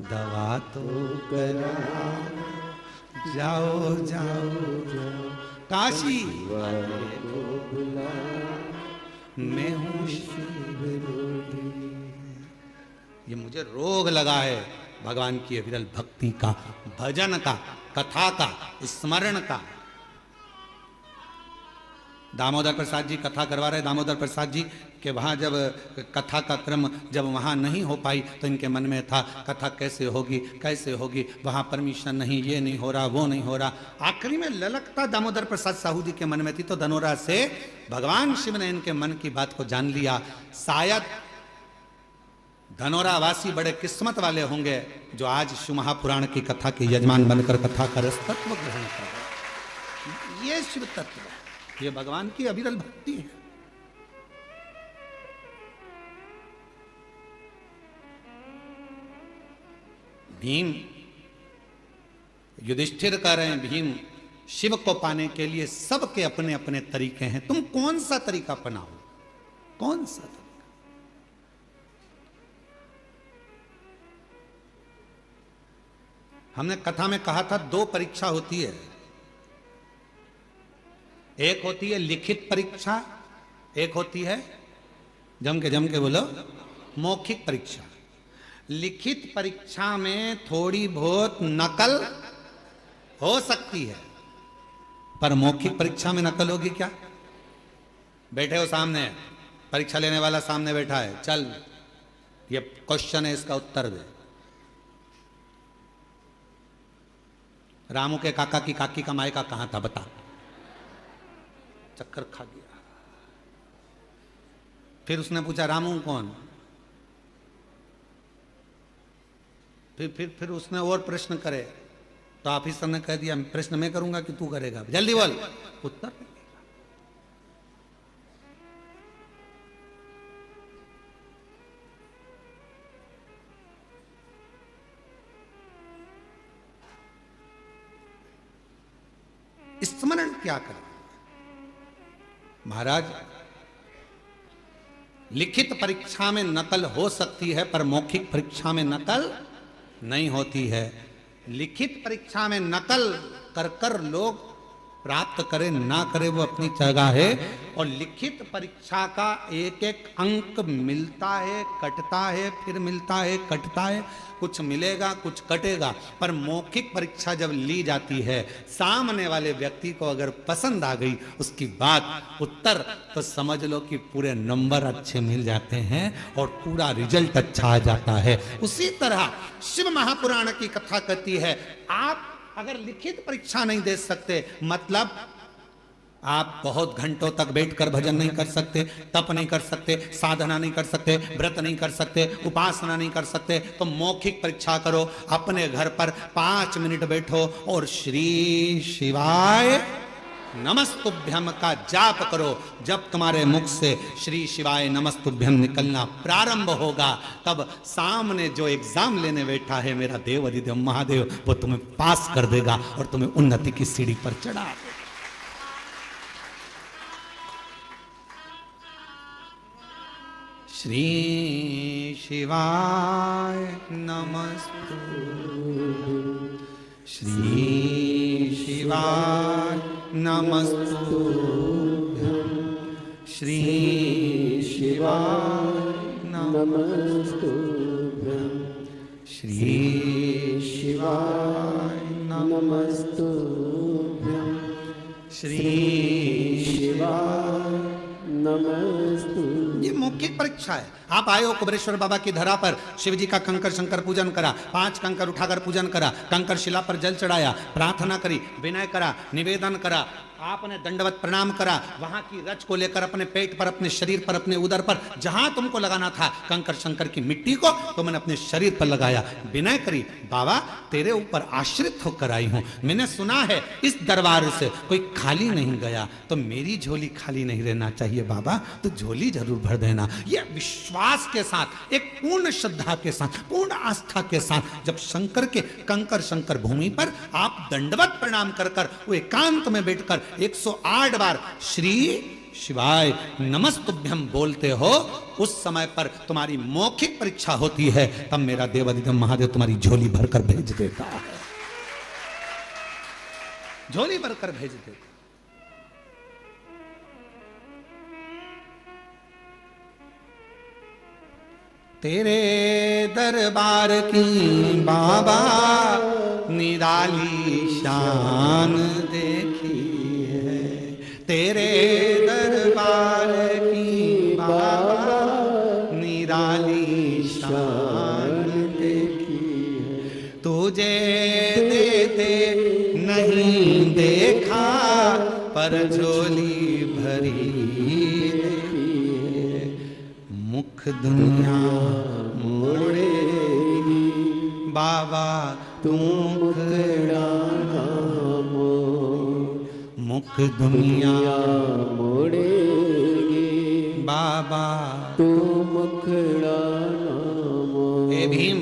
दवा तो करा, जाओ जाओ जाओ काशी मैं हूं शिव रोगी। ये मुझे रोग लगा है भगवान की विरल भक्ति का, भजन का, कथा का, स्मरण का। दामोदर प्रसाद जी कथा करवा रहे, दामोदर प्रसाद जी के वहाँ जब कथा का क्रम जब वहाँ नहीं हो पाई तो इनके मन में था कथा कैसे होगी, कैसे होगी, वहाँ परमिशन नहीं, ये नहीं हो रहा, वो नहीं हो रहा। आखिरी में ललकता दामोदर प्रसाद साहू जी के मन में थी, तो धनोरा से भगवान शिव ने इनके मन की बात को जान लिया। शायद धनोरा वासी बड़े किस्मत वाले होंगे जो आज शिव महापुराण की कथा के यजमान बनकर कथा का रस तत्व ग्रहण कर रहे। ये शिव तत्व, ये भगवान की अविरल भक्ति है। भीम युधिष्ठिर कह रहे हैं, भीम शिव को पाने के लिए सबके अपने अपने तरीके हैं, तुम कौन सा तरीका अपनाओ, कौन सा तरीका। हमने कथा में कहा था 2 परीक्षा होती है, एक होती है लिखित परीक्षा, एक होती है जम के बोलो मौखिक परीक्षा। लिखित परीक्षा में थोड़ी बहुत नकल हो सकती है, पर मौखिक परीक्षा में नकल होगी क्या? बैठे हो सामने, परीक्षा लेने वाला सामने बैठा है, चल ये क्वेश्चन है, इसका उत्तर दे। रामू के काका की काकी का मायका कहां था बता, चक्कर खा गया। फिर उसने पूछा रामू कौन, फिर उसने और प्रश्न करे तो ऑफिसर ने कह दिया प्रश्न मैं करूंगा कि तू करेगा, जल्दी बोल। उत्तर नहीं देगा। स्मरण क्या करें महाराज? लिखित परीक्षा में नकल हो सकती है पर मौखिक परीक्षा में नकल नहीं होती है। लिखित परीक्षा में नकल कर कर लोग प्राप्त करे ना करे वो अपनी जगह है, और लिखित परीक्षा का एक एक अंक मिलता है, कटता है, फिर मिलता है, कटता है, कुछ मिलेगा कुछ कटेगा। पर मौखिक परीक्षा जब ली जाती है, सामने वाले व्यक्ति को अगर पसंद आ गई उसकी बात, उत्तर, तो समझ लो कि पूरे नंबर अच्छे मिल जाते हैं और पूरा रिजल्ट अच्छा आ जाता है। उसी तरह शिव महापुराण की कथा कहती है, आप अगर लिखित परीक्षा नहीं दे सकते, मतलब आप बहुत घंटों तक बैठकर भजन नहीं कर सकते, तप नहीं कर सकते, साधना नहीं कर सकते, व्रत नहीं कर सकते, उपासना नहीं कर सकते, तो मौखिक परीक्षा करो। अपने घर पर 5 मिनट बैठो और श्री शिवाय नमस्तुभ्यम का जाप करो। जब तुम्हारे मुख से श्री शिवाय नमस्तुभ्यम निकलना प्रारंभ होगा, तब सामने जो एग्जाम लेने बैठा है मेरा देव अधिदेव महादेव, वो तुम्हें पास कर देगा और तुम्हें उन्नति की सीढ़ी पर चढ़ा देगा। श्री शिवाय नमस्तुभ्यं, श्री शिवाय नमस्तुभ्यं, श्री शिवाय नमस्तुभ्यं, श्री शिवाय नमस्तुभ्यं, श्री शिवाय नमस्तुभ्यं। ये मौखिक परीक्षा है। आप आए हो कुबेरेश्वर बाबा की धरा पर, शिव जी का कंकर शंकर पूजन करा, 5 कंकर उठाकर पूजन करा, कंकर शिला पर जल चढ़ाया, प्रार्थना करी, विनय करा, निवेदन करा, आपने दंडवत प्रणाम करा, वहां की रच को लेकर अपने पेट पर, अपने शरीर पर, अपने उदर पर, जहां तुमको लगाना था कंकर शंकर की मिट्टी को, तो मैंने अपने शरीर पर लगाया, विनय करी, बाबा तेरे ऊपर आश्रित होकर आई हूं। मैंने सुना है इस दरबार से कोई खाली नहीं गया, तो मेरी झोली खाली नहीं रहना चाहिए बाबा, तो झोली जरूर भर देना। यह विश्वास के साथ, एक पूर्ण श्रद्धा के साथ, पूर्ण आस्था के साथ, जब शंकर के कंकर शंकर भूमि पर आप दंडवत प्रणाम कर कर वो एकांत में बैठकर 108 बार श्री शिवाय नमस्तुभ्यम बोलते हो, उस समय पर तुम्हारी मौखिक परीक्षा होती है, तब मेरा देव अधिदेव महादेव तुम्हारी झोली भरकर भेज देता है, झोली भरकर भेज देता। तेरे दरबार की बाबा निराली शान देखी है, तेरे दरबार की बाबा निराली शान देखी है, तुझे देते नहीं देखा पर झोली भरी देखी है, मुख दुनिया मोड़ेगी बाबा तू मुखड़ा मुख दुनिया मोड़ेगी बाबा तू मुखड़ा हे भीम,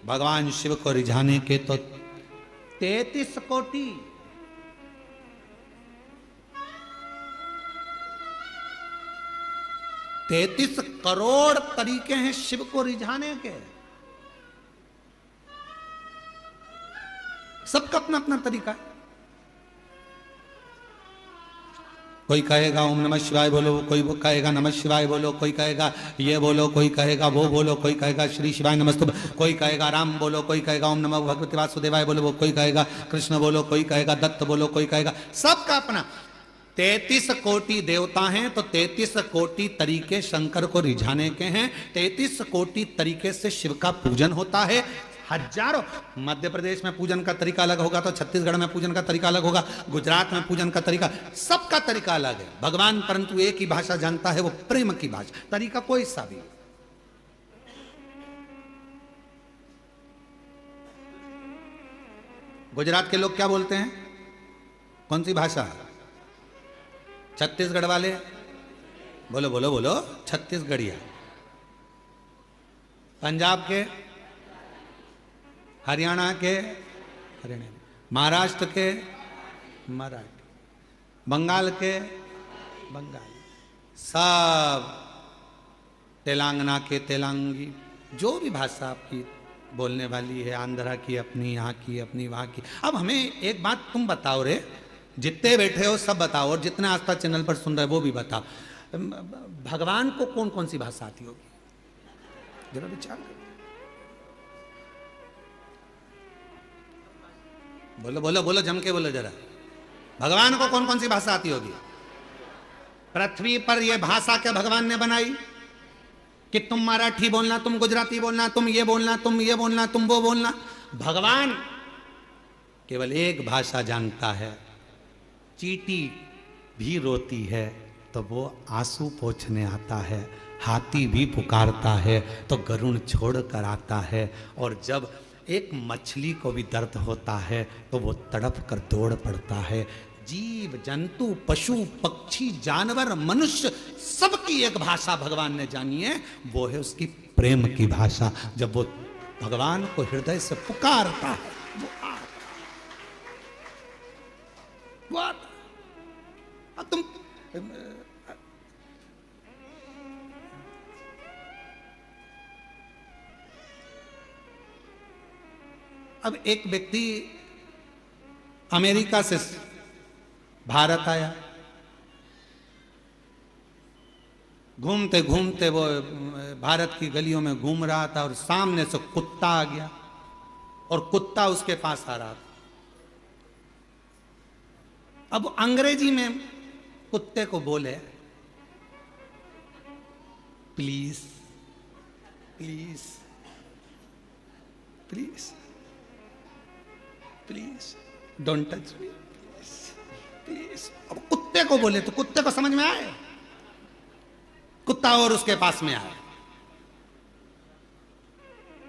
भगवान शिव को रिझाने के तो 33 कोटि 33 करोड़ तरीके हैं शिव को रिझाने के। सबका अपना अपना तरीका है। कोई कहेगा ओम नमः शिवाय बोलो, कोई वो कहेगा नमः शिवाय बोलो, कोई कहेगा ये बोलो, कोई कहेगा वो बोलो, कोई कहेगा श्री शिवाय नमस्तुभ्यं, कोई कहेगा राम बोलो, कोई कहेगा ओम नमः भगवते वासुदेवाय बोलो, कोई कहेगा कृष्ण बोलो, कोई कहेगा दत्त बोलो, कोई कहेगा, सबका अपना। 33 कोटि देवता हैं तो 33 कोटि तरीके शंकर को रिझाने के हैं, 33 कोटि तरीके से शिव का पूजन होता है। हजारों, मध्य प्रदेश में पूजन का तरीका अलग होगा तो छत्तीसगढ़ में पूजन का तरीका अलग होगा, गुजरात में पूजन का तरीका, सबका तरीका अलग है। भगवान परंतु एक ही भाषा जानता है, वो प्रेम की भाषा, तरीका कोई सा भी। गुजरात के लोग क्या बोलते हैं, कौन सी भाषा? छत्तीसगढ़ वाले बोलो बोलो बोलो छत्तीसगढ़िया। पंजाब के, हरियाणा के हरियाणा, महाराष्ट्र के मराठी, बंगाल के बंगाली, सब तेलंगाना के तेलंगी, जो भी भाषा आपकी बोलने वाली है, आंध्रा की अपनी, यहाँ की अपनी, वहाँ की। अब हमें एक बात तुम बताओ रे, जितने बैठे हो सब बताओ, और जितने आस्था चैनल पर सुन रहे वो भी बताओ, भगवान को कौन कौन सी भाषा आती होगी? जरा विचार करो। बोलो बोलो बोलो, जम के बोलो जरा। भगवान को कौन कौन सी भाषा आती होगी? पृथ्वी पर यह भाषा क्या भगवान ने बनाई कि तुम मराठी बोलना, तुम गुजराती बोलना, तुम ये बोलना, तुम ये बोलना, तुम वो बोलना? भगवान केवल एक भाषा जानता है, चीटी भी रोती है तो वो आंसू पोंछने आता है, हाथी भी पुकारता है तो गरुड़ छोड़ कर आता है, और जब एक मछली को भी दर्द होता है तो वो तड़प कर दौड़ पड़ता है। जीव जंतु पशु पक्षी जानवर मनुष्य सबकी एक भाषा भगवान ने जानी है, वो है उसकी प्रेम की भाषा। जब वो भगवान को हृदय से पुकारता है वो आता, वो आता। अब तुम अब एक व्यक्ति अमेरिका से भारत आया, घूमते घूमते वो भारत की गलियों में घूम रहा था और सामने से कुत्ता आ गया और कुत्ता उसके पास आ रहा था। अब अंग्रेजी में कुत्ते को बोले, please please please please don't touch me, please. अब कुत्ते को बोले तो कुत्ते को समझ में आए, कुत्ता और उसके पास में आया।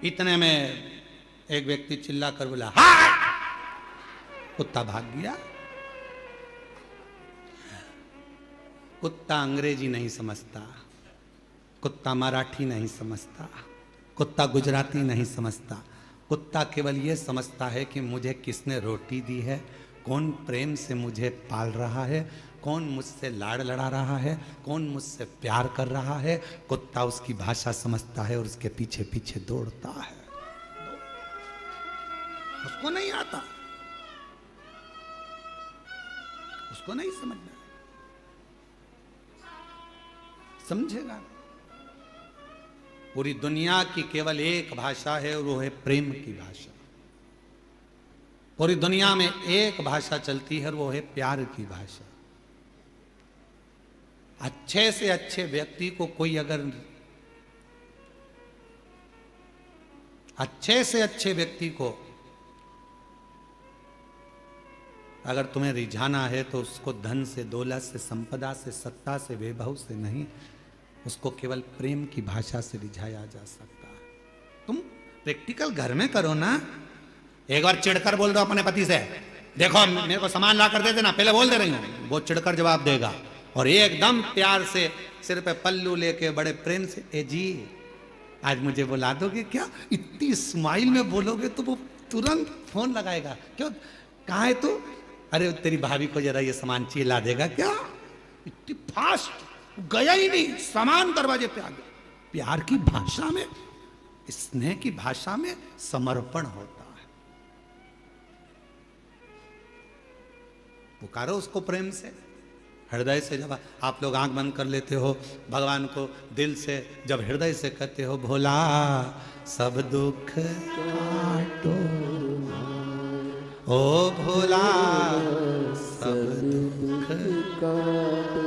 इतने में एक व्यक्ति चिल्ला कर बोला हाय, कुत्ता भाग गया। कुत्ता अंग्रेजी नहीं समझता, कुत्ता मराठी नहीं समझता, कुत्ता गुजराती नहीं समझता। कुत्ता केवल ये समझता है कि मुझे किसने रोटी दी है, कौन प्रेम से मुझे पाल रहा है, कौन मुझसे लाड़ लड़ा रहा है, कौन मुझसे प्यार कर रहा है। कुत्ता उसकी भाषा समझता है और उसके पीछे पीछे दौड़ता है। उसको नहीं आता, उसको नहीं समझना, समझेगा। पूरी दुनिया की केवल एक भाषा है और वो है प्रेम की भाषा। पूरी दुनिया में एक भाषा चलती है और वो है प्यार की भाषा। अच्छे से अच्छे व्यक्ति को कोई अगर अच्छे से अच्छे व्यक्ति को अगर तुम्हें रिझाना है तो उसको धन से, दौलत से, संपदा से, सत्ता से, वैभव से नहीं, उसको केवल प्रेम की भाषा से रिझाया जा सकता है। तुम प्रैक्टिकल घर में करो ना। एक बार चिढ़कर बोल दो अपने पति से, देखो मेरे को सामान ला कर दे देना, पहले बोल दे रही हूं। वो चिढ़कर जवाब देगा और एकदम प्यार से सिर पे पल्लू लेके बड़े प्रेम से, ए जी आज मुझे बुला दोगे क्या? इतनी स्माइल में बोलोगे तो वो तुरंत फोन लगाएगा। क्यों, कहाँ है तू? अरे तेरी भाभी को जरा ये सामान चाहिए, ला देगा क्या? इतनी फास्ट, गया ही नहीं, सामान दरवाजे पे आ गया। प्यार की भाषा में, स्नेह की भाषा में समर्पण होता है। पुकारो उसको प्रेम से, हृदय से। जब आप लोग आंख बंद कर लेते हो, भगवान को दिल से जब हृदय से कहते हो, भोला सब दुख काटो, ओ भोला सब दुख काटो।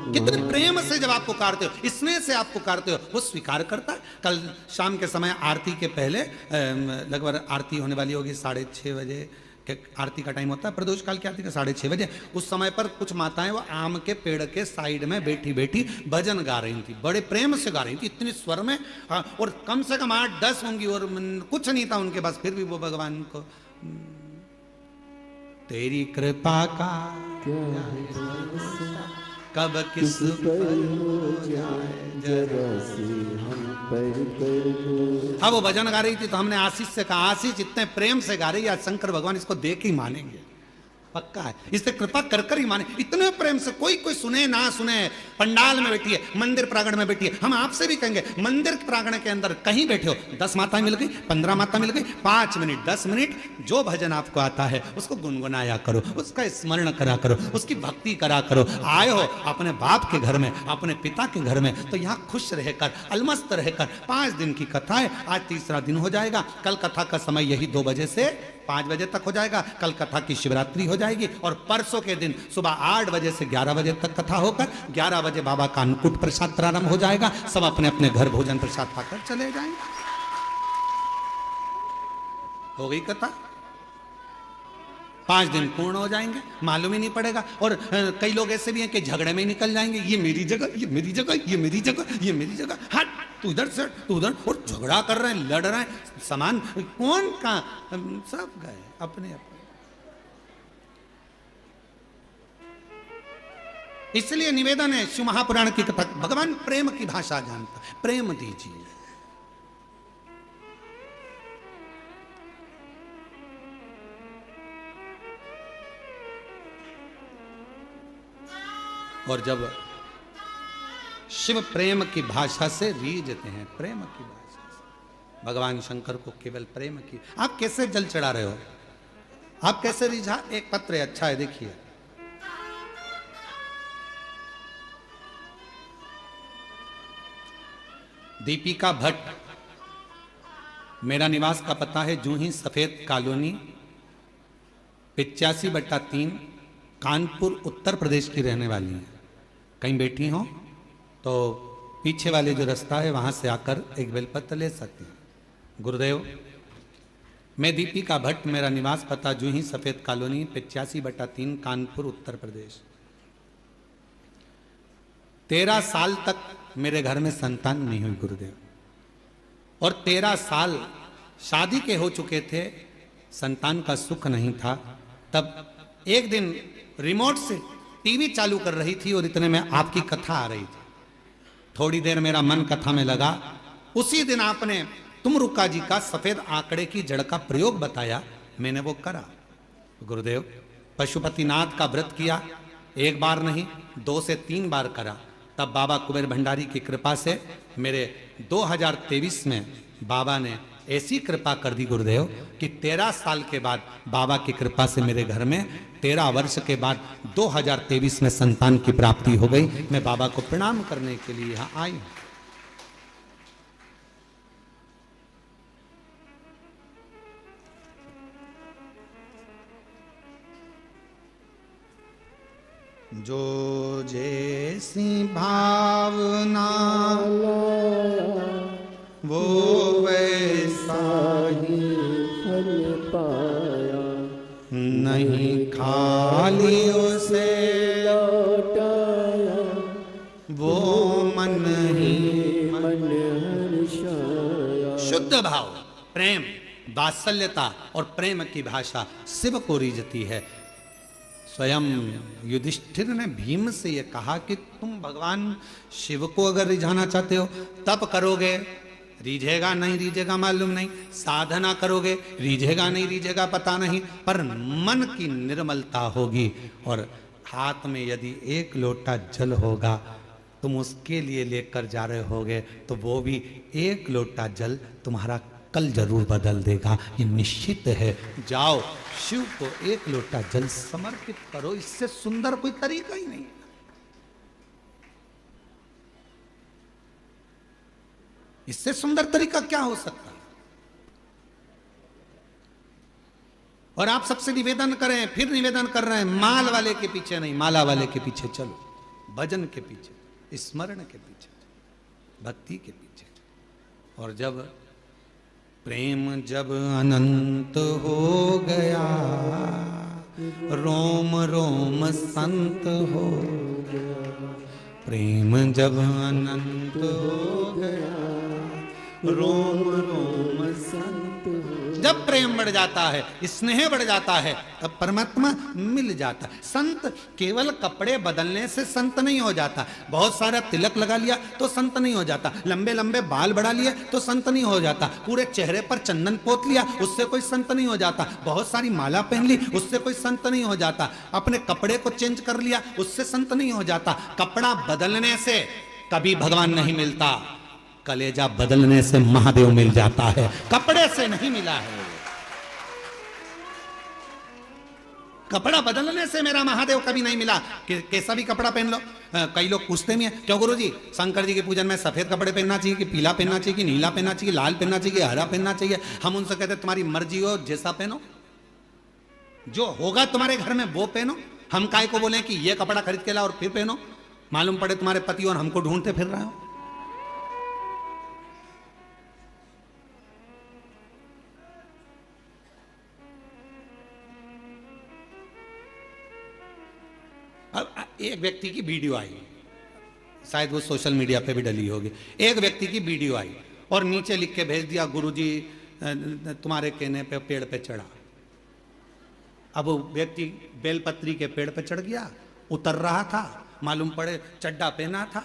कितने प्रेम से जब आप पुकारते हो, स्नेह से आप पुकारते हो, वो स्वीकार करता है। कल शाम के समय आरती के पहले, लगभग आरती होने वाली होगी 6:30 बजे के आरती का टाइम होता है, प्रदोष काल की आरती का 6:30 बजे। उस समय पर कुछ माताएं वो आम के पेड़ के साइड में बैठी बैठी भजन गा रही थी, बड़े प्रेम से गा रही थी, इतने स्वर में। और कम से कम 8-10 होंगी और कुछ नहीं था उनके पास, फिर भी वो भगवान को, तेरी कृपा का कब किस पर हो जाए जरा से हम पर। अब वो भजन गा रही थी तो हमने आशीष से कहा, आशीष इतने प्रेम से गा रही है, आज शंकर भगवान इसको देख ही मानेंगे, पक्का है, इससे कृपा कर कर ही माने। इतने प्रेम से, कोई कोई सुने ना सुने, पंडाल में बैठी है, मंदिर प्रांगण में बैठी है। हम आपसे भी कहेंगे, मंदिर प्रांगण के अंदर कहीं बैठे हो, 10 माताएं मिल गई, 15 माता मिल गई, 5 मिनट 10 मिनट जो भजन आपको आता है उसको गुनगुनाया करो, उसका स्मरण करा करो, उसकी भक्ति करा करो। आए हो अपने बाप के घर में, अपने पिता के घर में, तो यहाँ खुश रहकर, अलमस्त रहकर 5 दिन की कथा है। आज तीसरा दिन हो जाएगा। कल कथा का समय यही 2 बजे से 5 बजे तक हो जाएगा। कल कथा की शिवरात्रि हो जाएगी और परसों के दिन सुबह 8 बजे से 11 बजे तक कथा होकर 11 बजे बाबा का अन्नकूट प्रसाद प्रारंभ हो जाएगा। सब अपने अपने घर भोजन प्रसाद पाकर चले जाएंगे। हो गई कथा, 5 दिन पूर्ण हो जाएंगे, मालूम ही नहीं पड़ेगा। और कई लोग ऐसे भी हैं कि झगड़े में ही निकल जाएंगे, ये मेरी जगह, ये मेरी जगह, ये मेरी जगह, ये मेरी जगह, हट तू इधर से, तू उधर, और झगड़ा कर रहे हैं, लड़ रहे हैं, समान कौन का, सब गए अपने अपने। इसलिए निवेदन है शिव महापुराण की कथा, भगवान प्रेम की भाषा जानता है, प्रेम दीजिए। और जब शिव प्रेम की भाषा से रीझते हैं, प्रेम की भाषा से, भगवान शंकर को केवल प्रेम की। आप कैसे जल चढ़ा रहे हो, आप कैसे रिझा? एक पत्र है, अच्छा है, देखिए। दीपिका भट्ट, मेरा निवास का पता है जूही सफेद कॉलोनी 85/3, कानपुर उत्तर प्रदेश की रहने वाली है। कहीं बैठी हो तो पीछे वाले जो रास्ता है वहां से आकर एक बेलपत्र ले सकती हैं। गुरुदेव, मैं दीपिका भट्ट, मेरा निवास पता जूही सफेद कॉलोनी 85/3, कानपुर उत्तर प्रदेश। 13 साल तक मेरे घर में संतान नहीं हुई गुरुदेव, और 13 साल शादी के हो चुके थे, संतान का सुख नहीं था। तब एक दिन रिमोट से टीवी चालू कर रही थी और इतने में आपकी कथा आ रही थी। थोड़ी देर मेरा मन कथा में लगा। उसी दिन आपने तुम रुका जी का सफेद आंकड़े की जड़ का प्रयोग बताया, मैंने वो करा। गुरुदेव, पशुपतिनाथ का व्रत किया, एक बार नहीं 2 से 3 बार करा। तब बाबा कुबेर भंडारी की कृपा से मेरे 2023 में बाबा ने ऐसी कृपा कर दी गुरुदेव कि 13 साल के बाद बाबा की कृपा से मेरे घर में 13 वर्ष के बाद 2023 में संतान की प्राप्ति हो गई। मैं बाबा को प्रणाम करने के लिए यहाँ आई हूं। जो जैसी भावना वो वैसा ही फल पाया, नहीं खाली उसे लौटाया, वो मन ही मन हर्षाया। शुद्ध भाव, प्रेम, वात्सल्यता और प्रेम की भाषा शिव को रीझती है। स्वयं युधिष्ठिर ने भीम से यह कहा कि तुम भगवान शिव को अगर रिझाना चाहते हो तब करोगे, रीझेगा नहीं रीझेगा मालूम नहीं, साधना करोगे रीझेगा नहीं रीझेगा पता नहीं, पर मन की निर्मलता होगी। और हाथ में यदि 1 लोटा जल होगा, तुम उसके लिए लेकर जा रहे होगे, तो वो भी 1 लोटा जल तुम्हारा कल जरूर बदल देगा, ये निश्चित है। जाओ शिव को 1 लोटा जल समर्पित करो, इससे सुंदर कोई तरीका ही नहीं है। इससे सुंदर तरीका क्या हो सकता है? और आप सबसे निवेदन करें, फिर निवेदन कर रहे हैं, माल वाले के पीछे नहीं, माला वाले के पीछे चलो, भजन के पीछे, स्मरण के पीछे, भक्ति के पीछे। और जब प्रेम जब अनंत हो गया, रोम रोम संत हो गया। प्रेम जब अनंत हो गया, रोम रोम संत हो। जब प्रेम बढ़ जाता है, स्नेह बढ़ जाता है, तब परमात्मा मिल जाता है। संत केवल कपड़े बदलने से संत नहीं हो जाता, बहुत सारा तिलक लगा लिया तो संत नहीं हो जाता, लंबे लंबे बाल बढ़ा लिए तो संत नहीं हो जाता, पूरे चेहरे पर चंदन पोत लिया उससे कोई संत नहीं हो जाता, बहुत सारी माला पहन ली उससे कोई संत नहीं हो जाता, अपने कपड़े को चेंज कर लिया उससे संत नहीं हो जाता। कपड़ा बदलने से कभी भगवान नहीं मिलता, कलेजा बदलने से महादेव मिल जाता है, कपड़े से नहीं मिला है। कपड़ा बदलने से मेरा महादेव कभी नहीं मिला, कैसा भी कपड़ा पहन लो। कई लोग पूछते भी हैं, क्यों गुरुजी शंकर जी के पूजन में सफेद कपड़े पहनना चाहिए कि पीला पहनना चाहिए कि नीला पहनना चाहिए, लाल पहनना चाहिए, हरा पहनना चाहिए? हम उनसे कहते तुम्हारी मर्जी हो, जैसा पहनो, जो होगा तुम्हारे घर में वो पहनो। हम काय को बोले कि ये कपड़ा खरीद के ला और फिर पहनो, मालूम पड़े तुम्हारे पति और हमको ढूंढते फिर रहे हो। एक व्यक्ति की वीडियो आई, शायद वो सोशल मीडिया पे भी डली होगी। एक व्यक्ति की वीडियो आई और नीचे लिख के भेज दिया, गुरुजी तुम्हारे कहने पे पेड़ पे चढ़ा। अब वो व्यक्ति बेलपत्री के पेड़ पे चढ़ गया, उतर रहा था, मालूम पड़े चड्डा पहना था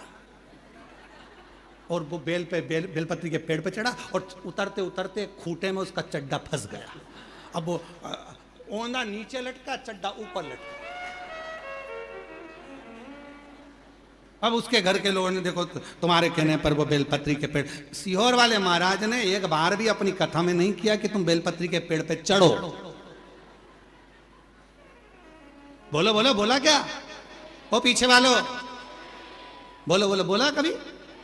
और वो बेलपत्री के पेड़ पे चढ़ा और उतरते उतरते खूंटे में उसका चड्डा फंस गया। अब वो ओंधा नीचे लटका, चड्डा ऊपर लटका। अब उसके घर के लोगों ने देखो तुम्हारे कहने पर वो बेलपत्री के पेड़, सीहोर वाले महाराज ने एक बार भी अपनी कथा में नहीं किया कि तुम बेलपत्री के पेड़ पे चढ़ो। बोलो बोलो, बोला क्या? वो पीछे वालों बोलो बोलो, बोला कभी?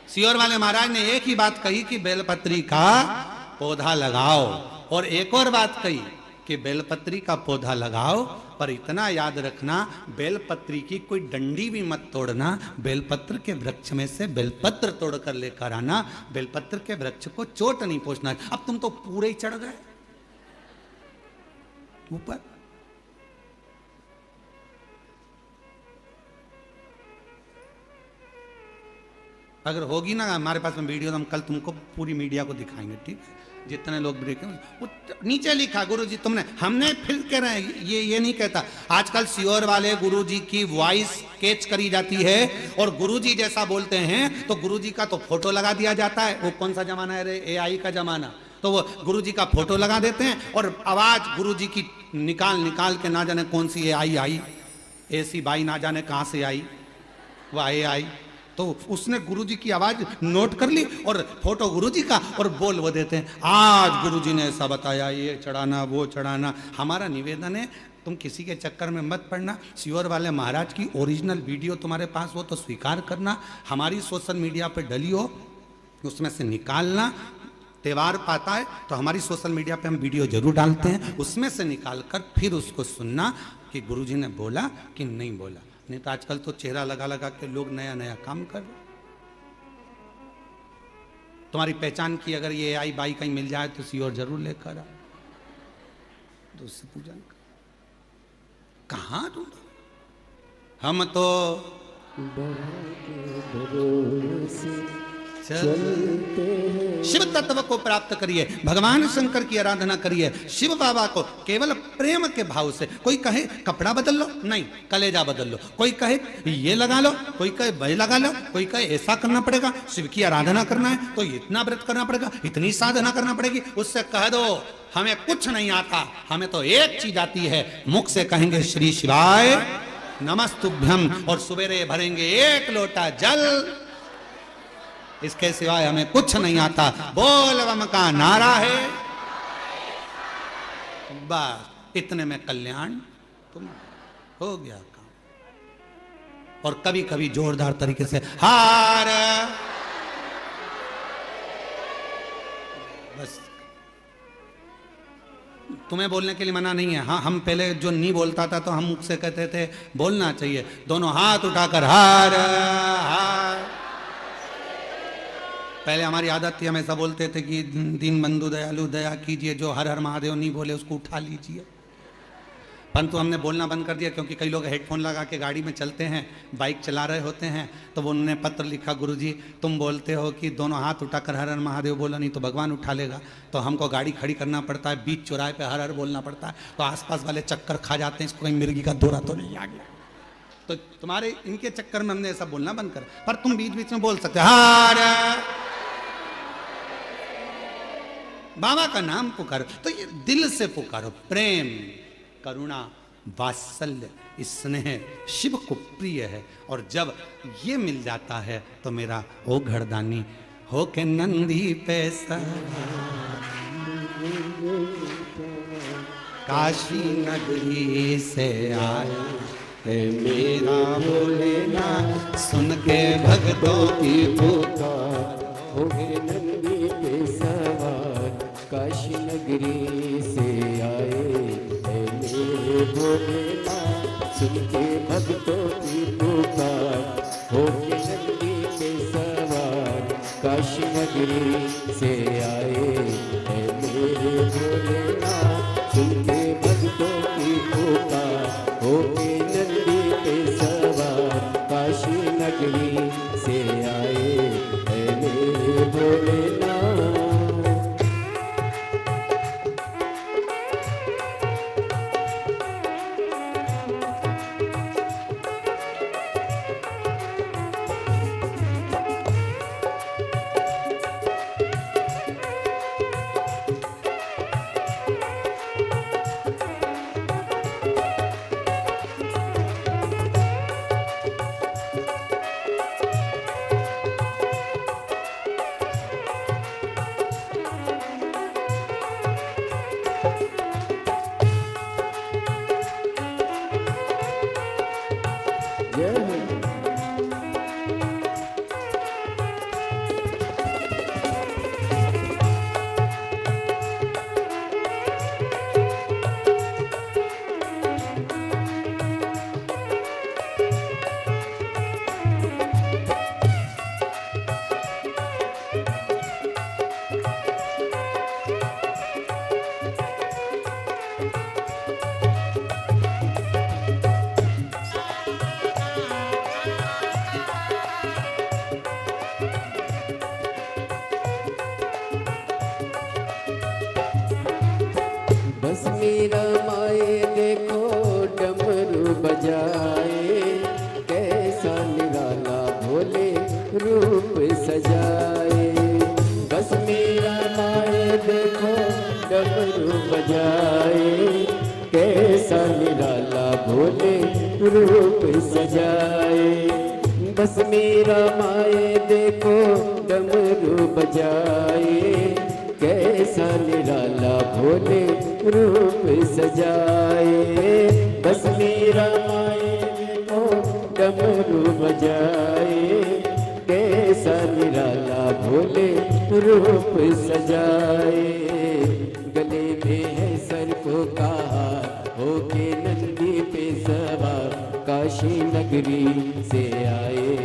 सीहोर वाले महाराज ने एक ही बात कही कि बेलपत्री का पौधा लगाओ, और एक और बात कही कि बेलपत्री का पौधा लगाओ, पर इतना याद रखना बेलपत्री की कोई डंडी भी मत तोड़ना, बेलपत्र के वृक्ष में से बेलपत्र तोड़कर लेकर आना, बेलपत्र के वृक्ष को चोट नहीं पहुंचना। अब तुम तो पूरे ही चढ़ गए ऊपर। अगर होगी ना हमारे पास में वीडियो तो हम कल तुमको पूरी मीडिया को दिखाएंगे, ठीक है? जितने लोग ब्रेक नीचे लिखा गुरुजी तुमने, हमने फिर कह रहे हैं ये नहीं कहता। आजकल सीहोर वाले गुरुजी की वॉइस कैच करी जाती है और गुरुजी जैसा बोलते हैं तो गुरुजी का तो फोटो लगा दिया जाता है। वो कौन सा जमाना है रे? AI का जमाना। तो वो गुरुजी का फोटो लगा देते हैं और आवाज गुरुजी की निकाल के ना जाने कौन सी AI आई, ऐसी बाई ना जाने कहां से आई, वह AI। तो उसने गुरुजी की आवाज नोट कर ली और फोटो गुरुजी का और बोल वो देते हैं, आज गुरुजी ने ऐसा बताया, ये चढ़ाना वो चढ़ाना। हमारा निवेदन है तुम किसी के चक्कर में मत पड़ना। सीहोर वाले महाराज की ओरिजिनल वीडियो तुम्हारे पास हो तो स्वीकार करना, हमारी सोशल मीडिया पे डली हो उसमें से निकालना। त्योहार पाता है तो हमारी सोशल मीडिया पे हम वीडियो जरूर डालते हैं, उसमें से निकाल कर फिर उसको सुनना कि गुरुजी ने बोला कि नहीं बोला। नहीं तो आजकल तो चेहरा लगा लगा के लोग नया नया काम कर रहे। तुम्हारी पहचान की अगर ये AI बाई कहीं मिल जाए तो सीहोर जरूर लेकर आ, तो उससे पूजन कर। कहां ढूंढो? हम तो शिव तत्व को प्राप्त करिए, भगवान शंकर की आराधना करिए, शिव बाबा को केवल प्रेम के भाव से। कोई कहे कपड़ा बदल लो, नहीं कलेजा बदल लो। कोई कहे ये लगा लो, कोई कहे वह लगा लो, कोई कहे ऐसा करना पड़ेगा, शिव की आराधना करना है तो इतना व्रत करना पड़ेगा, इतनी साधना करना पड़ेगी। उससे कह दो हमें कुछ नहीं आता, हमें तो एक चीज आती है, मुख से कहेंगे श्री शिवाय नमस्तुभ्यम और सवेरे भरेंगे एक लोटा जल, इसके सिवाय हमें कुछ नहीं आता। बोल बम का नारा है, बस इतने में कल्याण तुम हो गया काम। और कभी कभी जोरदार तरीके से हार, बस तुम्हें बोलने के लिए मना नहीं है। हाँ, हम पहले जो नहीं बोलता था तो हम मुख से कहते थे बोलना चाहिए, दोनों हाथ उठाकर हार हार। पहले हमारी आदत थी, हम ऐसा बोलते थे कि दीन बंधु दयालु दया कीजिए, जो हर हर महादेव नहीं बोले उसको उठा लीजिए। परंतु हमने बोलना बंद कर दिया क्योंकि कई लोग हेडफोन लगा के गाड़ी में चलते हैं, बाइक चला रहे होते हैं, तो वो उन्होंने पत्र लिखा, गुरुजी तुम बोलते हो कि दोनों हाथ उठाकर हर हर महादेव बोला, नहीं तो भगवान उठा लेगा। तो हमको गाड़ी खड़ी करना पड़ता है, बीच चौराहे पे हर हर बोलना पड़ता है, तो आसपास वाले चक्कर खा जाते हैं, इसको कहीं मिर्गी का दौरा तो नहीं आ गया। तो तुम्हारे इनके चक्कर में हमने ऐसा बोलना बंद कर, पर तुम बीच बीच में बोल सकते हार, बाबा का नाम पुकारो। तो ये दिल से पुकारो, प्रेम करुणा वात्सल्य स्नेह शिव को प्रिय है। और जब ये मिल जाता है तो मेरा ओ घरदानी हो के नंदी पैसा काशी नगरी से आए है मेरा भोलेनाथ, सुन के भक्तों की पुकार हो गए नंदी पे सवार, काशी नगरी से आए है मेरे भोलेनाथ, सुन के भक्तों की पुकार हो गए नंदी पे सवार, काशी नगरी से आए है मेरे भोलेनाथ, सुन के भक्तों की पुकार हो गए नंदी पे सवार, बस मेरा माए देखो डमरू बजाए, कैसा निराला भोले रूप सजाए। बस मेरा माए देखो डमरू बजाए, कैसा निराला भोले रूप सजाए। बस मेरा माए देखो डमरू बजाए, कैसा निराला भोले रूप सजाए। बस मेरा माए देखो डमरू बजाए, कैसा निराला भोले रूप सजाए। गले में है सर को कहा होके नंदी पे सवार, काशी नगरी से आए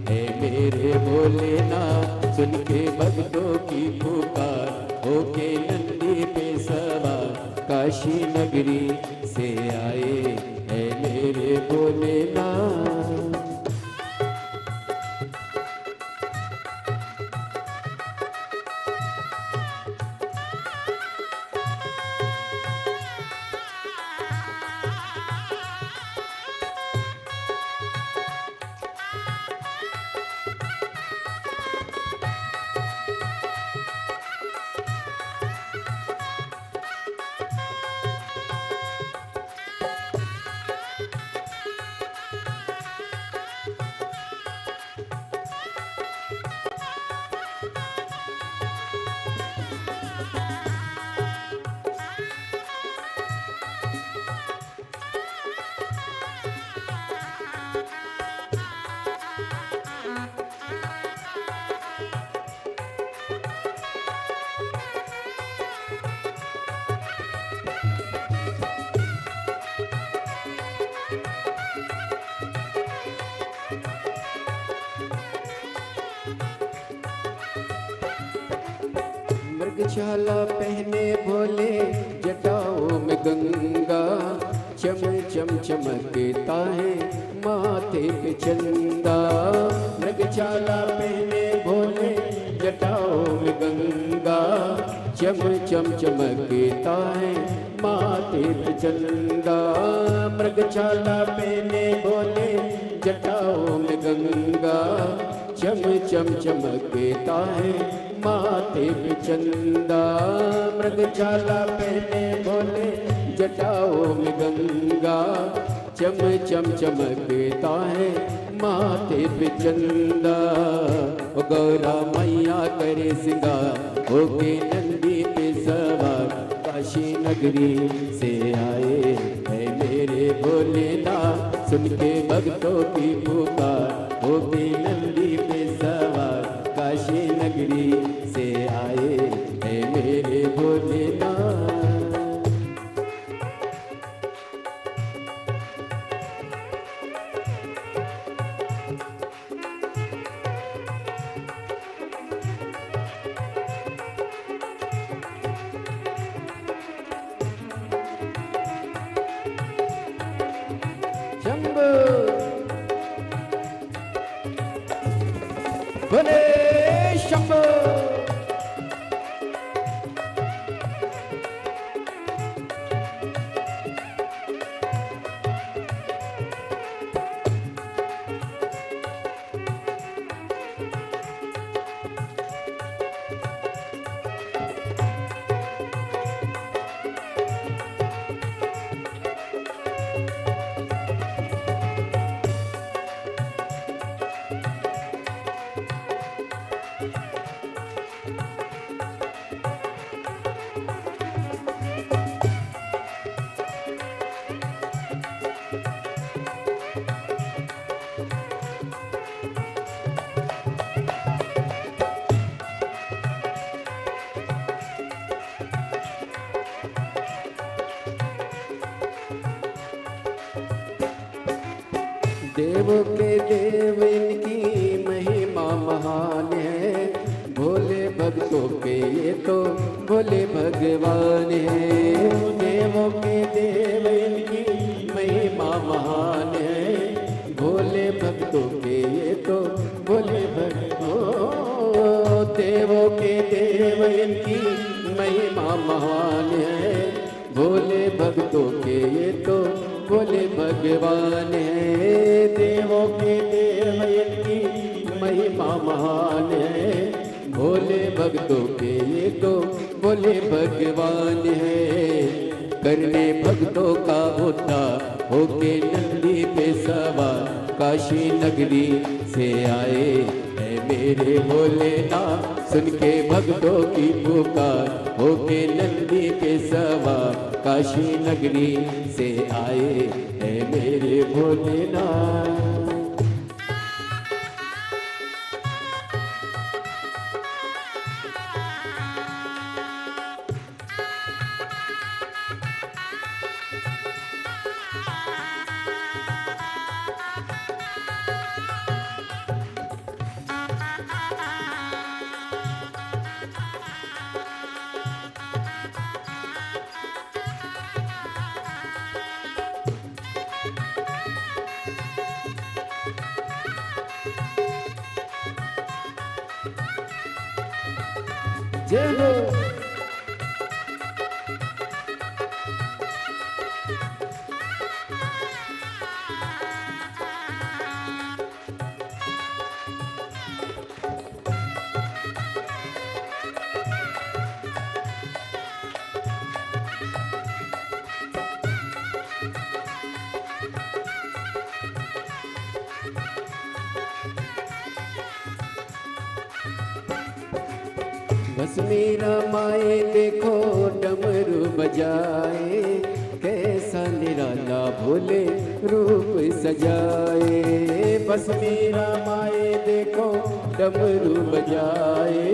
है मेरे भोलेनाथ। सुन के भक्तों की पुकार होके नंदी पे सवार, काशी नगरी से आए है मेरे भोलेनाथ। मृगशाला पहने भोले जटाओं में गंगा, चम चम चमकता है माथे पे चंदा। मृगशाला पहने भोले जटाओं में गंगा, चम चम चमकता है माथे पे चंदा। मृगशाला पहने भोले जटाओं में गंगा, चम चम चमकता है माथे पे चंदा। मृगशाला पहने भोले जटाओं में गंगा, चम चम चमकता है माथे पे चंदा। ओ गौरा मैया करे सिंगार होके नंदी पे सवार, काशी नगरी से आए है मेरे भोलेनाथ। सुन के भक्तों की पुकार होके नंदी पे सवार, काशी नगरी से आए है मेरे भोलेनाथ। शंभो भोले शंभो। देवों के देव इनकी महिमा महान है, भोले भक्तों के ये तो भोले भगवान है। देवों के देव इनकी महिमा महान है, भोले भक्तों के ये तो भोले भगवान। देवों के देव इनकी महिमा महान है, भोले भक्तों के ये तो भोले भगवान है। देवों के देव इनकी महिमा महान है। भोले भक्तों के ये तो भोले भगवान है। करने भक्तों का उद्धार होके नंदी पे सवार काशी नगरी से आए है मेरे भोलेनाथ। सुन के भक्तों की पुकार होके नंदी पे सवार काशी नगरी से आए है मेरे भोलेनाथ। जय हो। बस मेरा माए देखो डमरू बजाए कैसा निराला भोले रूप सजाए। बस मेरा माए देखो डमरू बजाए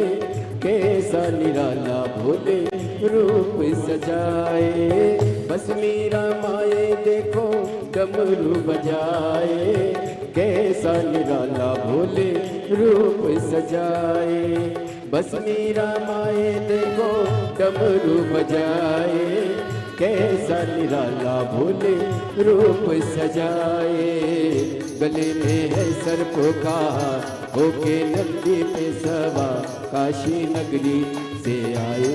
कैसा निराला भोले रूप सजाए। बस मेरा माए देखो डमरू बजाए कैसा निराला भोले रूप सजाए। बस मेरा माए देखो डमरू बजाए कैसा निराला भोले रूप सजाए। गले में है सर्प का होके नंदी पे सवार काशी नगरी से आए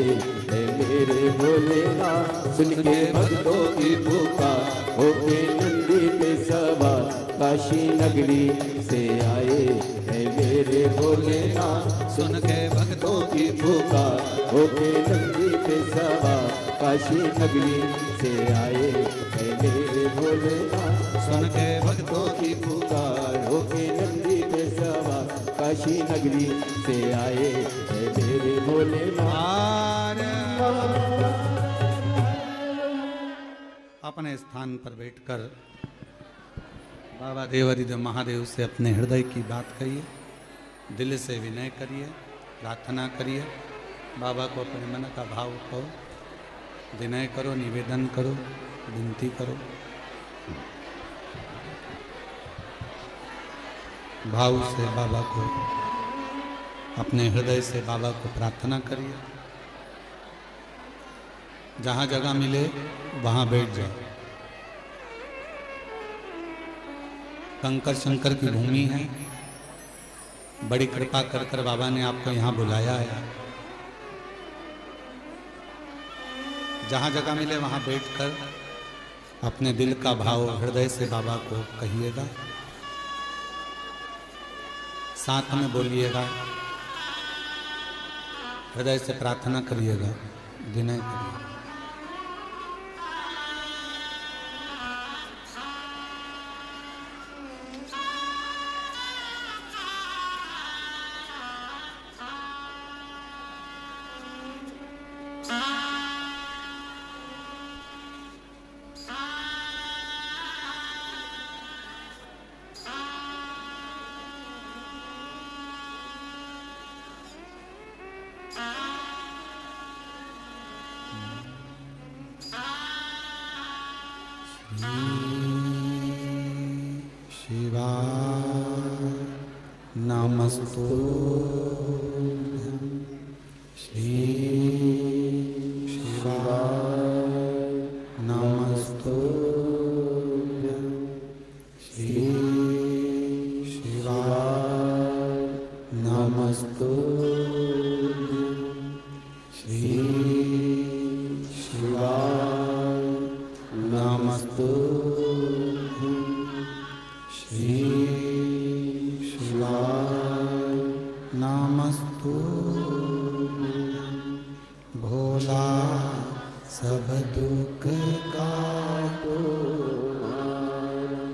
है मेरे भोलेनाथ। सुन के भक्तों की पुकार होके नंदी पे सवार काशी नगरी से आए है मेरे भोलेनाथ। सुन के भक्तों की पुकार होके नंदी पे सवार काशी नगरी से आए है मेरे भोलेनाथ। सुन के भक्तों की पुकार होके नंदी पे सवार काशी नगरी से आए है मेरे भोलेनाथ। अपने स्थान पर बैठकर बाबा देवरिद महादेव से अपने हृदय की बात कहिए, दिल से विनय करिए, प्रार्थना करिए, बाबा को अपने मन का भाव कहो, विनय करो, निवेदन करो, विनती करो, भाव से बाबा को, अपने हृदय से बाबा को प्रार्थना करिए। जहाँ जगह मिले वहाँ बैठ जाओ। कंकर शंकर की भूमि है, बड़ी कृपा कर कर बाबा ने आपको यहाँ बुलाया है। जहाँ जगह मिले वहाँ बैठकर अपने दिल का भाव हृदय से बाबा को कहिएगा, साथ में बोलिएगा, हृदय से प्रार्थना करिएगा, विनय करिएगा। श्री शिवाय सब दुख काटो मारा।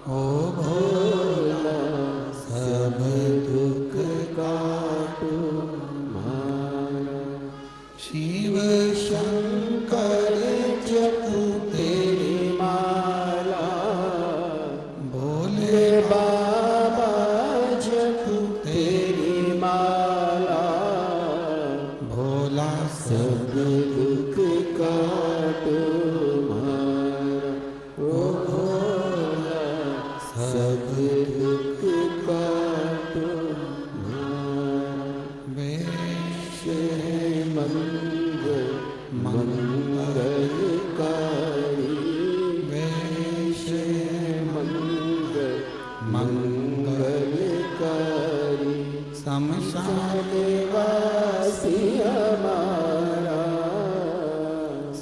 ओ भोला सब दुख काटो मारा। शिव शंकर जपू तेरी माला, भोले बाबा जपू तेरी माला, भोला सब दुख काटो मारा। ओ भोला सब दुख काटो मारा। वेश मंगल मंगलकारी, वेश मंगल मंगलकारी, शमशान वासी हमारा,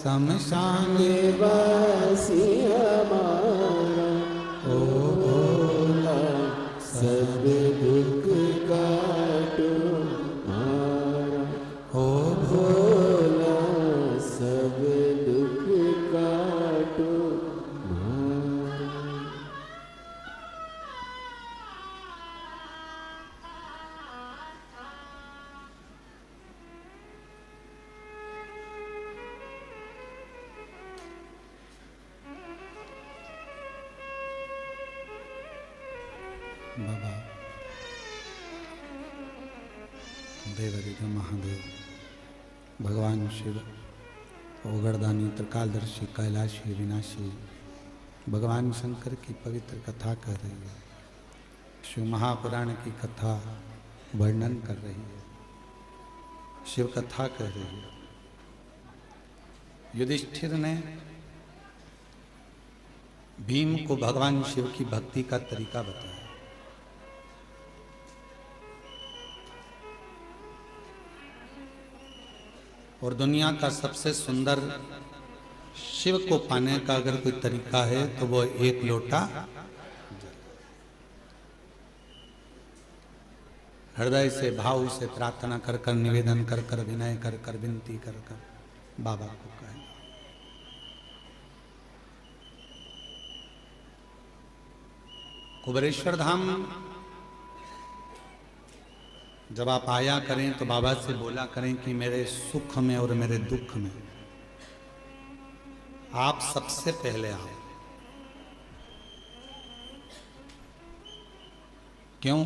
शमशान वासी हमारा। ओ भोला सब दुख काटो मारा। ओ भोला सब दुख काटो मारा। बाबा देवादिदेव महादेव भगवान शिव ओगरदानी त्रिकालदर्शी कैलाशी विनाशी भगवान शंकर की पवित्र कथा कर रही है। शिव महापुराण की कथा वर्णन कर रही है, शिव कथा कह रही है। युधिष्ठिर ने भीम को भगवान शिव की भक्ति का तरीका बताया। और दुनिया का सबसे सुंदर शिव को पाने का अगर कोई तरीका है तो वो एक लोटा हृदय से भाव से प्रार्थना कर कर निवेदन कर कर विनय कर कर विनती कर कर बाबा को कहे। कुबेरेश्वर धाम जब आप आया करें तो बाबा से बोला करें कि मेरे सुख में और मेरे दुख में आप सबसे पहले आओ। क्यों?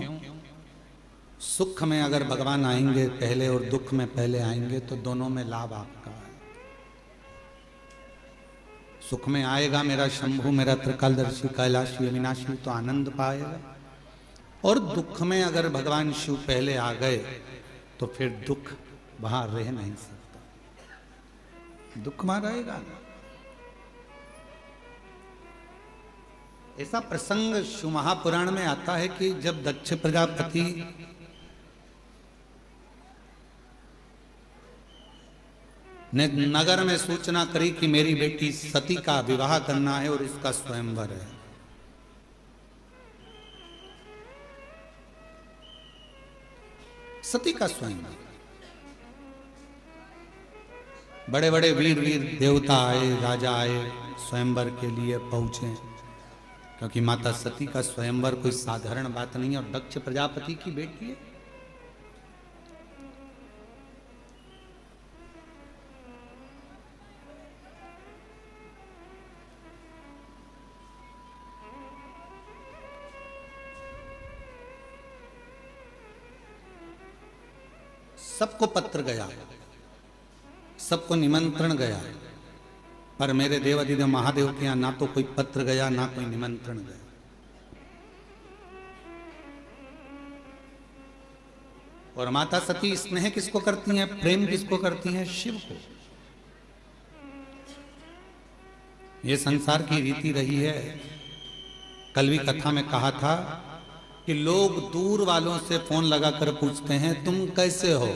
सुख में अगर भगवान आएंगे पहले और दुख में पहले आएंगे तो दोनों में लाभ आपका है। सुख में आएगा मेरा शंभु मेरा त्रिकालदर्शी कैलाशी अविनाशी तो आनंद पाएगा, और दुख में अगर भगवान शिव पहले आ गए तो फिर दुख वहां रह नहीं सकता, दुख वहां रहेगा। ऐसा प्रसंग शिव महापुराण में आता है कि जब दक्ष प्रजापति ने नगर में सूचना करी कि मेरी बेटी सती का विवाह करना है और इसका स्वयंवर है, सती का स्वयंवर, बड़े बड़े वीर वीर देवता आए, राजा आए, स्वयंवर के लिए पहुंचे, क्योंकि माता सती का स्वयंवर कोई साधारण बात नहीं है और दक्ष प्रजापति की बेटी है। सबको पत्र गया, सबको निमंत्रण गया, पर मेरे देवादिदेव महादेव के यहां ना तो कोई पत्र गया ना कोई निमंत्रण गया। और माता सती स्नेह किसको करती हैं, प्रेम किसको करती हैं? शिव को। ये संसार की रीति रही है। कल भी कथा में कहा था कि लोग दूर वालों से फोन लगाकर पूछते हैं तुम कैसे हो,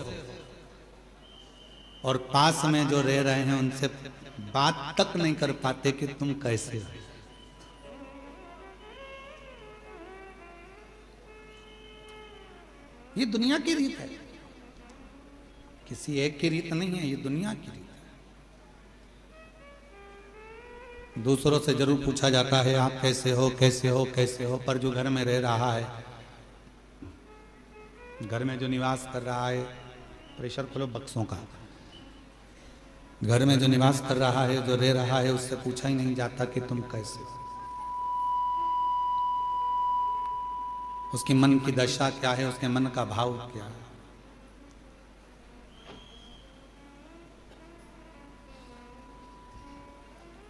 और पास में जो रह रहे हैं उनसे बात तक नहीं कर पाते कि तुम कैसे हो। ये दुनिया की रीत है, किसी एक की रीत नहीं है, ये दुनिया की रीत है। दूसरों से जरूर पूछा जाता है आप कैसे हो कैसे हो कैसे हो, पर जो घर में रह रहा है, घर में जो निवास कर रहा है, प्रेशर खोलो बक्सों का, घर में जो निवास कर रहा है, जो रह रहा है, उससे पूछा ही नहीं जाता कि तुम कैसे हो, उसकी मन की दशा क्या है, उसके मन का भाव क्या है।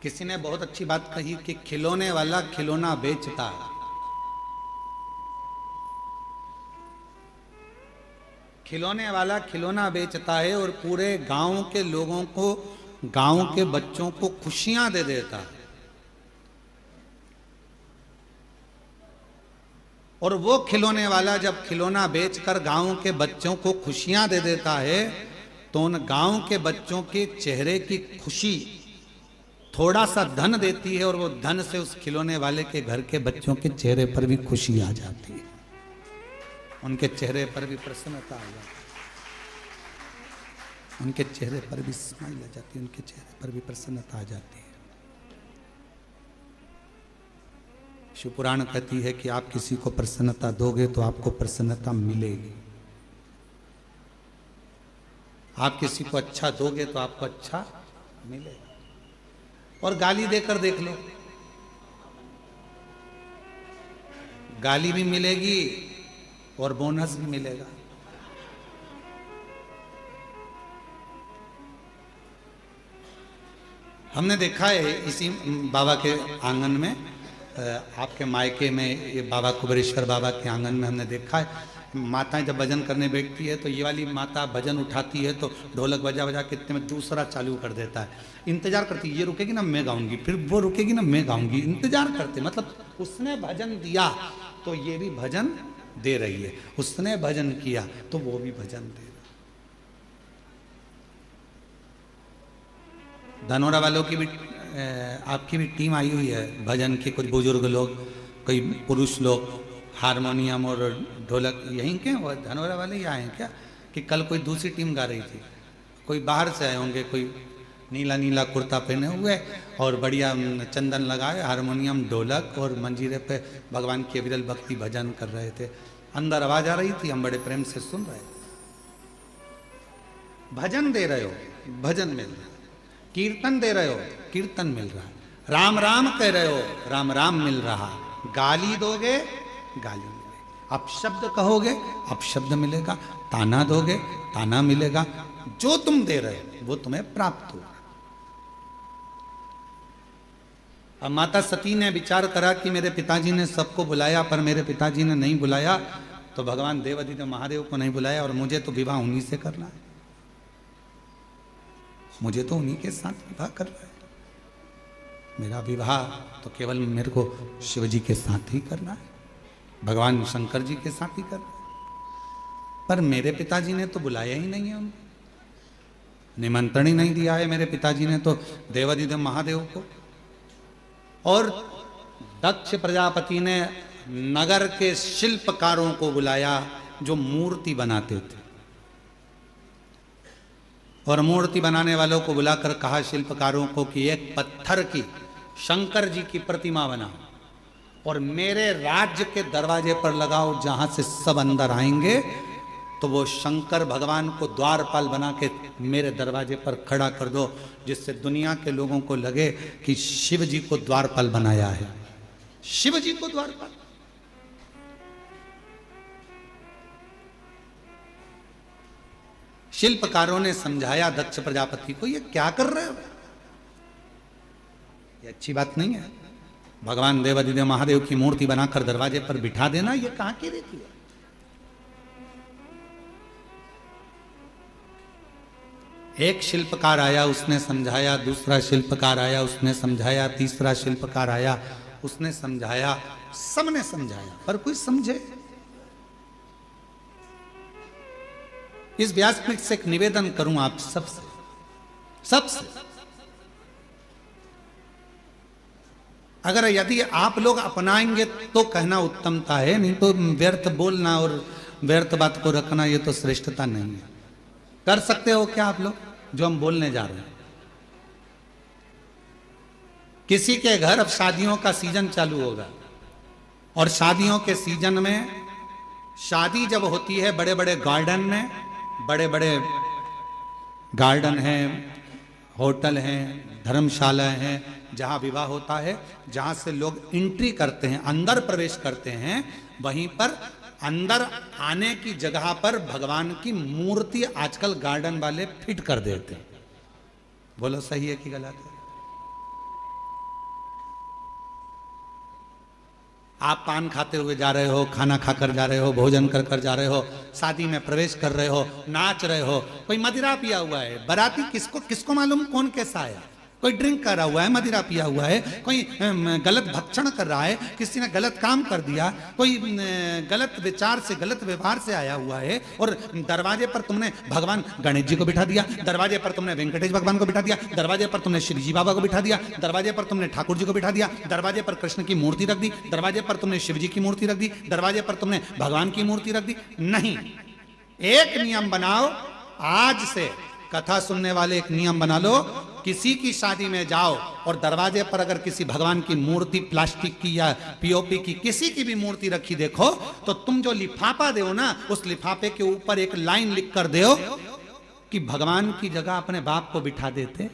किसी ने बहुत अच्छी बात कही कि खिलौने वाला खिलौना बेचता है, खिलौने वाला खिलौना बेचता है और पूरे गांव के लोगों को, गांव के बच्चों को खुशियां दे देता है। और वो खिलौने वाला जब खिलौना बेचकर गांव के बच्चों को खुशियां दे देता है, तो उन गांव के बच्चों के चेहरे की खुशी थोड़ा सा धन देती है, और वो धन से उस खिलौने वाले के घर के बच्चों के चेहरे पर भी खुशी आ जाती है, उनके चेहरे पर भी प्रसन्नता आ जाती है, उनके चेहरे पर भी स्माइल आ जाती है, उनके चेहरे पर भी प्रसन्नता आ जाती है। शिवपुराण कहती है कि आप किसी को प्रसन्नता दोगे तो आपको प्रसन्नता मिलेगी, आप किसी को अच्छा दोगे तो आपको अच्छा मिलेगा। और गाली देकर देख लो, गाली भी मिलेगी और बोनस भी मिलेगा। हमने देखा है इसी बाबा के आंगन में, आपके मायके में, ये बाबा कुबेरेश्वर बाबा के आंगन में हमने देखा है, माताएं जब भजन करने बैठती है तो ये वाली माता भजन उठाती है तो ढोलक बजा बजा के इतने में दूसरा चालू कर देता है, इंतजार करती है, ये रुकेगी ना मैं गाऊंगी, फिर वो रुकेगी ना मैं गाऊंगी, इंतजार करते, मतलब उसने भजन दिया तो ये भी भजन दे रही है, उसने भजन किया तो वो भी भजन दे रहा। धनोरा वालों की भी आपकी भी टीम आई हुई है भजन की, कुछ बुजुर्ग लोग, कोई पुरुष लोग, हारमोनियम और ढोलक, यहीं के वो धनोरा वाले ही आए हैं क्या? कि कल कोई दूसरी टीम गा रही थी, कोई बाहर से आए होंगे, कोई नीला नीला कुर्ता पहने हुए और बढ़िया चंदन लगाए, हारमोनियम ढोलक और मंजीरे पे भगवान की विरल भक्ति भजन कर रहे थे। अंदर आवाज आ रही थी, हम बड़े प्रेम से सुन रहे थे। भजन दे रहे हो, भजन मिल रहा है, कीर्तन दे रहे हो, कीर्तन मिल रहा है, राम राम कह रहे हो, राम राम मिल रहा, गाली दोगे गाली मिलेगी, अपशब्द कहोगे अपशब्द मिलेगा, ताना दोगे ताना मिलेगा, जो तुम दे रहे हो वो तुम्हें प्राप्त होगा। अब माता सती ने विचार करा कि मेरे पिताजी ने सबको बुलाया पर मेरे पिताजी ने नहीं बुलाया, तो भगवान देवादिदेव महादेव को नहीं बुलाया और मुझे तो विवाह उन्हीं से करना है, मुझे तो उन्हीं के साथ विवाह करना है, मेरा विवाह तो केवल मेरे को शिव जी के साथ ही करना है, भगवान शंकर जी के साथ ही करना है। पर मेरे पिताजी ने तो बुलाया ही नहीं है, उनको निमंत्रण ही नहीं दिया है मेरे पिताजी ने तो देवादिदेव महादेव को। और दक्ष प्रजापति ने नगर के शिल्पकारों को बुलाया जो मूर्ति बनाते थे, और मूर्ति बनाने वालों को बुलाकर कहा शिल्पकारों को कि एक पत्थर की शंकर जी की प्रतिमा बनाओ और मेरे राज्य के दरवाजे पर लगाओ, जहां से सब अंदर आएंगे तो वो शंकर भगवान को द्वारपाल बना के मेरे दरवाजे पर खड़ा कर दो, जिससे दुनिया के लोगों को लगे कि शिव जी को द्वारपाल बनाया है, शिव जी को द्वारपाल। शिल्पकारों ने समझाया दक्ष प्रजापति को, ये क्या कर रहे हो, ये अच्छी बात नहीं है, भगवान देवादिदेव महादेव की मूर्ति बनाकर दरवाजे पर बिठा देना ये कहां की रीति है। एक शिल्पकार आया उसने समझाया, दूसरा शिल्पकार आया उसने समझाया, तीसरा शिल्पकार आया उसने समझाया, सबने समझाया पर कोई समझे। इस व्यासपीठ से एक निवेदन करूं आप सबसे, अगर यदि आप लोग अपनाएंगे तो कहना उत्तमता है, नहीं तो व्यर्थ बोलना और व्यर्थ बात को रखना ये तो श्रेष्ठता नहीं है। कर सकते हो क्या आप लोग जो हम बोलने जा रहे हैं? किसी के घर अब शादियों का सीजन चालू होगा और शादियों के सीजन में शादी जब होती है बड़े बड़े गार्डन में, बड़े बड़े गार्डन हैं, होटल हैं, धर्मशाला हैं, जहां विवाह होता है, जहां से लोग एंट्री करते हैं, अंदर प्रवेश करते हैं, वहीं पर अंदर आने की जगह पर भगवान की मूर्ति आजकल गार्डन वाले फिट कर देते हैं। बोलो सही है कि गलत है? आप पान खाते हुए जा रहे हो, खाना खाकर जा रहे हो, भोजन कर कर जा रहे हो, शादी में प्रवेश कर रहे हो, नाच रहे हो, कोई मदिरा पिया हुआ है, बाराती किसको किसको मालूम कौन कैसा आया, कोई ड्रिंक कर रहा हुआ है, मदिरा पिया हुआ है, कोई गलत भक्षण कर रहा है, किसी ने गलत काम कर दिया, कोई गलत विचार से गलत व्यवहार से आया हुआ है, और दरवाजे पर तुमने भगवान गणेश जी को बिठा दिया, दरवाजे पर तुमने वेंकटेश भगवान को बिठा दिया, दरवाजे पर तुमने श्री जी बाबा को बिठा दिया, दरवाजे पर तुमने ठाकुर जी को बिठा दिया, दरवाजे पर कृष्ण की मूर्ति रख दी, दरवाजे पर तुमने शिव जी की मूर्ति रख दी, दरवाजे पर तुमने भगवान की मूर्ति रख दी। नहीं, एक नियम बनाओ, आज से कथा सुनने वाले एक नियम बना लो, किसी की शादी में जाओ और दरवाजे पर अगर किसी भगवान की मूर्ति प्लास्टिक की या पीओपी की किसी की भी मूर्ति रखी देखो, तो तुम जो लिफाफा दो ना, उस लिफाफे के ऊपर एक लाइन लिख कर दो कि भगवान की जगह अपने बाप को बिठा देते।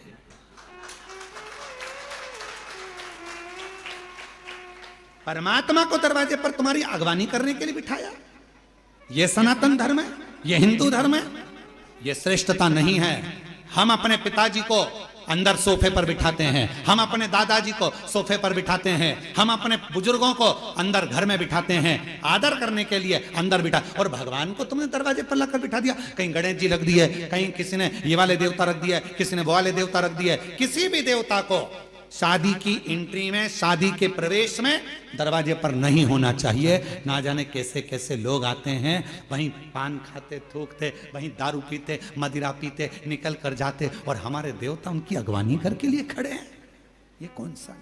परमात्मा को दरवाजे पर तुम्हारी अगवानी करने के लिए बिठाया। यह सनातन धर्म है, यह हिंदू धर्म है, यह श्रेष्ठता नहीं है। हम अपने पिताजी को अंदर सोफे पर बिठाते हैं, हम अपने दादाजी को सोफे पर बिठाते हैं, हम अपने बुजुर्गों को अंदर घर में बिठाते हैं, आदर करने के लिए अंदर बिठा, और भगवान को तुमने दरवाजे पर लाकर बिठा दिया। कहीं गणेश जी रख दिए, कहीं किसी ने ये वाले देवता रख दिए, किसी ने वो वाले देवता रख दिए। किसी भी देवता को शादी की एंट्री में, शादी के प्रवेश में दरवाजे पर नहीं होना चाहिए। ना जाने कैसे कैसे लोग आते हैं, वहीं पान खाते, थूकते, वहीं दारू पीते, मदिरा पीते, निकल कर जाते, और हमारे देवता उनकी अगवानी करके लिए खड़े हैं। ये कौन सा?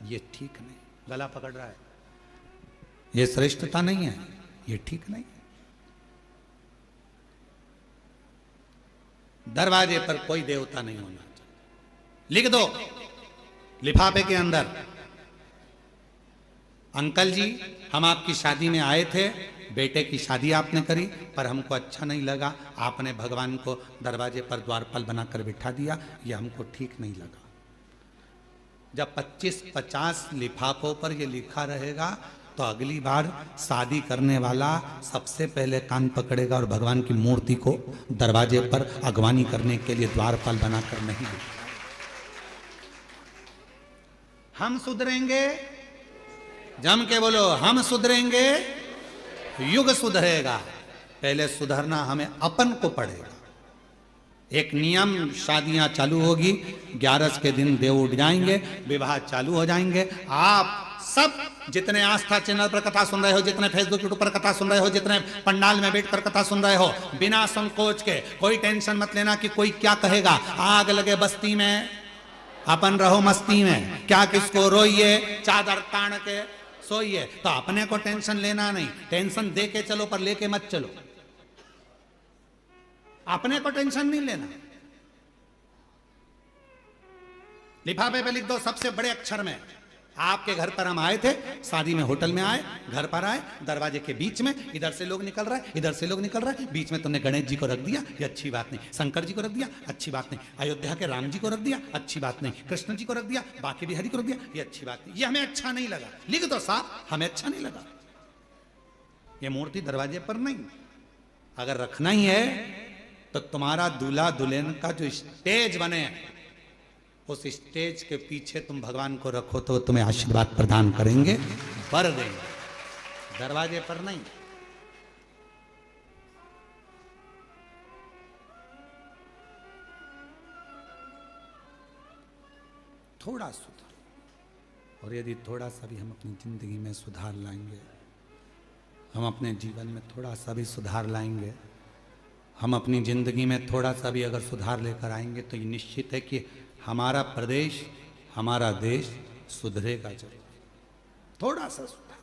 ये ठीक नहीं, गला पकड़ रहा है, ये श्रेष्ठता नहीं है, ये ठीक नहीं है। दरवाजे पर कोई देवता नहीं होना। लिख दो लिफाफे के अंदर, अंकल जी हम आपकी शादी में आए थे, बेटे की शादी आपने करी, पर हमको अच्छा नहीं लगा, आपने भगवान को दरवाजे पर द्वारपाल बनाकर बिठा दिया, ये हमको ठीक नहीं लगा। जब 25-50 लिफाफों पर ये लिखा रहेगा, तो अगली बार शादी करने वाला सबसे पहले कान पकड़ेगा और भगवान की मूर्ति को दरवाजे पर अगवानी करने के लिए द्वारपाल बनाकर नहीं बिठाएगा। हम सुधरेंगे, जम के बोलो, हम सुधरेंगे, युग सुधरेगा। पहले सुधरना हमें अपन को पड़ेगा। एक नियम, शादियां चालू होगी, 11 के दिन देव उठ जाएंगे, विवाह चालू हो जाएंगे। आप सब जितने आस्था चैनल पर कथा सुन रहे हो, जितने फेसबुक यूट्यूब पर कथा सुन रहे हो, जितने पंडाल में बैठकर कथा सुन रहे हो, बिना संकोच के, कोई टेंशन मत लेना कि कोई क्या कहेगा। आग लगे बस्ती में, अपन रहो मस्ती में, क्या किसको रोइए, चादर तान के सोइए। तो अपने को टेंशन लेना नहीं, टेंशन दे के चलो पर लेके मत चलो। अपने को टेंशन नहीं लेना। लिफाफे पे लिख दो सबसे बड़े अक्षर में, आपके घर पर हम आए थे, शादी में होटल में आए, घर पर आए, दरवाजे के बीच में, इधर से लोग निकल रहा है, इधर से लोग निकल रहा है, बीच में तुमने गणेश जी को रख दिया, ये अच्छी बात नहीं। शंकर जी को रख दिया, अच्छी बात नहीं। अयोध्या के राम जी को रख दिया, अच्छी बात नहीं। कृष्ण जी को रख दिया, बाकी बिहारी को रख दिया, ये अच्छी बात नहीं। ये हमें अच्छा नहीं लगा। लिख दो साहब, हमें अच्छा नहीं लगा। ये मूर्ति दरवाजे पर नहीं। अगर रखना ही है तो तुम्हारा दूल्हा दुल्हन का जो स्टेज बने, उस स्टेज के पीछे तुम भगवान को रखो तो तुम्हें आशीर्वाद प्रदान करेंगे, वर देंगे, दरवाजे पर नहीं। थोड़ा सुधार, और यदि थोड़ा सा भी हम अपनी जिंदगी में सुधार लाएंगे, हम अपने जीवन में थोड़ा सा भी सुधार लाएंगे, हम अपनी जिंदगी में थोड़ा सा भी अगर सुधार लेकर आएंगे, तो ये निश्चित है कि हमारा प्रदेश, हमारा देश सुधरेगा जरूर। थोड़ा सा सुधार।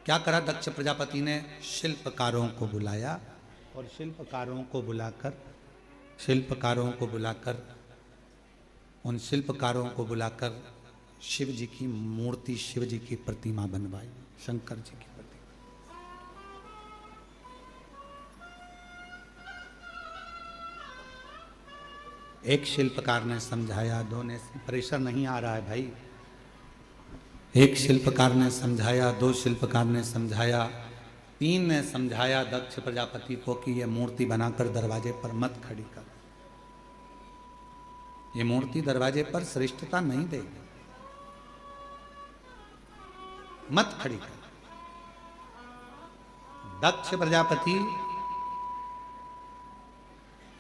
क्या करा दक्ष प्रजापति ने? शिल्पकारों को बुलाया, और शिल्पकारों को बुलाकर शिल्पकारों को बुलाकर, उन शिल्पकारों को बुलाकर शिव जी की मूर्ति, शिव जी की प्रतिमा बनवाई, शंकर जी की प्रतिमा। एक शिल्पकार ने समझाया, दो ने, प्रेशर नहीं आ रहा है भाई। एक शिल्पकार ने समझाया, दो शिल्पकार ने समझाया, तीन ने समझाया दक्ष प्रजापति को कि यह मूर्ति बनाकर दरवाजे पर मत खड़ी कर। ये मूर्ति दरवाजे पर श्रेष्ठता नहीं देगी, मत खड़ी कर। दक्ष प्रजापति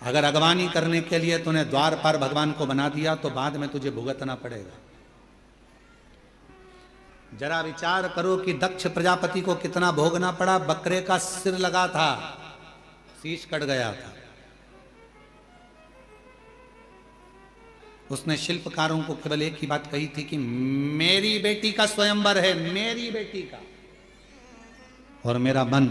अगर अगवानी करने के लिए तूने द्वार पर भगवान को बना दिया तो बाद में तुझे भुगतना पड़ेगा। जरा विचार करो कि दक्ष प्रजापति को कितना भोगना पड़ा। बकरे का सिर लगा था, शीश कट गया था। उसने शिल्पकारों को केवल एक ही बात कही थी कि मेरी बेटी का स्वयंवर है, मेरी बेटी का, और मेरा मन,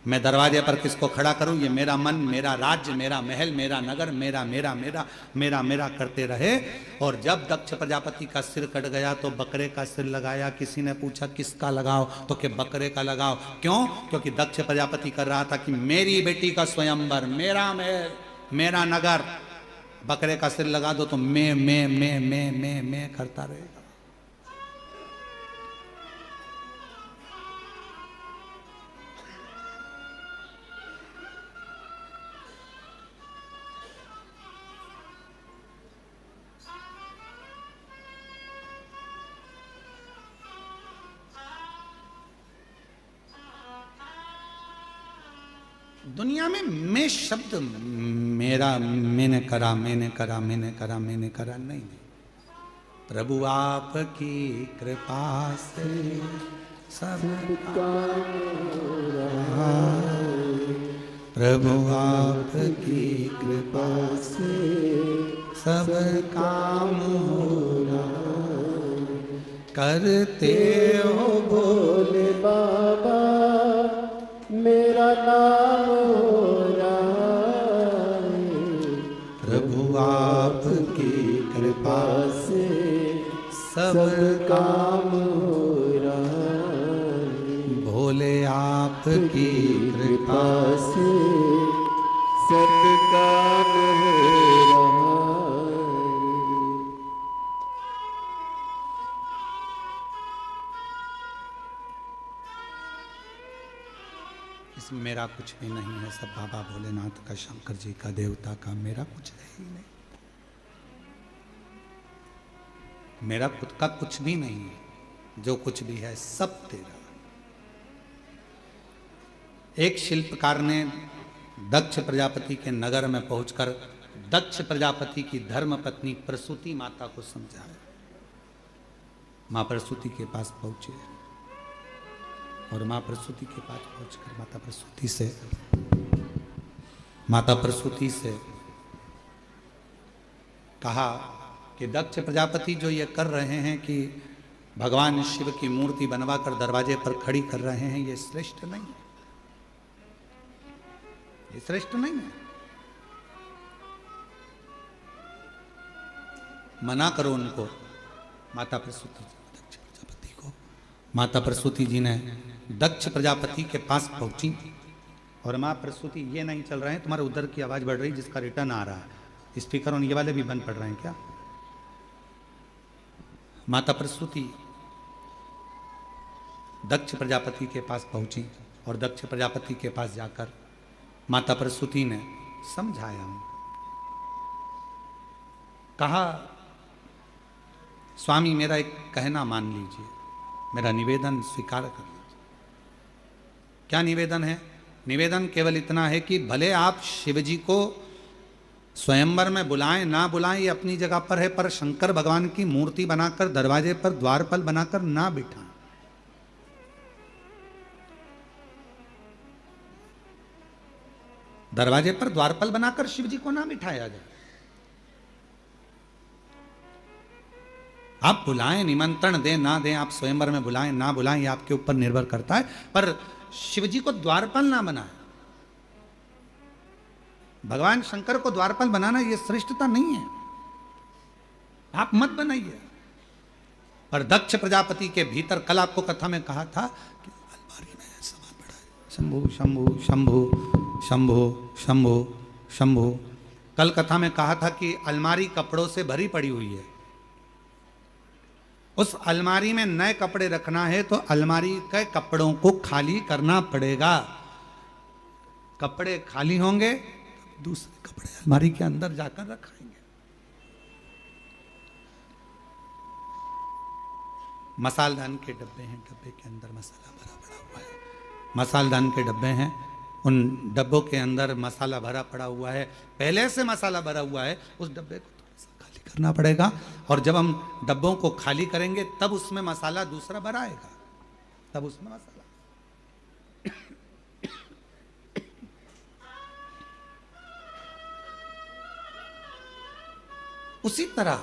मैं दरवाजे पर किसको खड़ा करूं? ये मेरा मन, मेरा राज्य, मेरा महल, मेरा नगर, मेरा मेरा मेरा मेरा मेरा करते रहे। और जब दक्ष प्रजापति का सिर कट गया तो बकरे का सिर लगाया। किसी ने पूछा किसका लगाओ, तो कि बकरे का लगाओ। क्यों? क्योंकि दक्ष प्रजापति कर रहा था कि मेरी बेटी का स्वयंवर, मेरा महल, मेरा नगर। बकरे का सिर लगा दो तो मैं करता रहेगा। दुनिया में मैं शब्द, मेरा, मैंने करा, मैंने करा, मैंने करा, मैंने करा नहीं। प्रभु आपकी कृपा से सब काम हो रहा है। प्रभु आपकी कृपा से सब काम हो रहा है। करते हो भोले बाबा मेरा नाम हो रहा है। प्रभु आपकी कृपा से सब काम हो रहा है। भोले आपकी कृपा से सब काम हो रहा है। इसमें मेरा कुछ भी नहीं है, सब बाबा भोलेनाथ का, शंकर जी का, देवता का। मेरा कुछ है ही नहीं, मेरा खुद का कुछ भी नहीं है। जो कुछ भी है सब तेरा। एक शिल्पकार ने दक्ष प्रजापति के नगर में पहुंचकर दक्ष प्रजापति की धर्म पत्नी प्रसूति माता को समझाया। मां प्रसूति के पास पहुंचे और मां प्रसूति के पास पहुंचकर माता प्रसूति से कहा कि दक्ष प्रजापति जो ये कर रहे हैं कि भगवान शिव की मूर्ति बनवाकर दरवाजे पर खड़ी कर रहे हैं, ये श्रेष्ठ नहीं है, ये श्रेष्ठ नहीं है। मना करो उनको। माता प्रसूति दक्ष प्रजापति को, माता प्रसूति जी ने दक्ष प्रजापति के पास पहुंची और मां प्रसूति, ये नहीं चल रहे हैं, तुम्हारे उधर की आवाज बढ़ रही जिसका रिटर्न आ रहा है, स्पीकर और ये वाले भी बंद पड़ रहे हैं क्या? माता प्रसूति दक्ष प्रजापति के पास पहुंची और दक्ष प्रजापति के पास जाकर माता प्रसूति ने समझाया, कहा स्वामी मेरा एक कहना मान लीजिए, मेरा निवेदन स्वीकार कर लीजिए। क्या निवेदन है? निवेदन केवल इतना है कि भले आप शिवजी को स्वयंवर में बुलाएं ना बुलाएं ये अपनी जगह पर है, पर शंकर भगवान की मूर्ति बनाकर दरवाजे पर द्वारपाल बनाकर ना बिठाएं। दरवाजे पर द्वारपाल बनाकर शिवजी को ना बिठाया जाए। आप बुलाएं, निमंत्रण दें ना दें, आप स्वयंवर में बुलाएं ना बुलाएं, ये आपके ऊपर निर्भर करता है, पर शिवजी को द्वारपाल ना बनाए। भगवान शंकर को द्वारपाल बनाना ये श्रेष्ठता नहीं है, आप मत बनाइए। पर दक्ष प्रजापति के भीतर, कल आपको कथा में कहा था कि अलमारी में सामान पड़ा है, शंभु शंभु शंभु शंभु शंभु शंभु। कल कथा में कहा था कि अलमारी कपड़ों से भरी पड़ी हुई है, उस अलमारी में नए कपड़े रखना है तो अलमारी के कपड़ों को खाली करना पड़ेगा। कपड़े खाली होंगे, दूसरे कपड़े अलमारी के अंदर जाकर रखाएंगे। मसालदान के डब्बे हैं, डब्बे के अंदर मसाला भरा पड़ा हुआ है। मसालदान के डब्बे हैं, उन डब्बों के अंदर मसाला भरा पड़ा हुआ है, पहले से मसाला भरा हुआ है, उस डब्बे को थोड़ा सा खाली करना पड़ेगा। और जब हम डब्बों को खाली करेंगे तब उसमें मसाला दूसरा भरा आएगा, तब उसमें मसाला। उसी तरह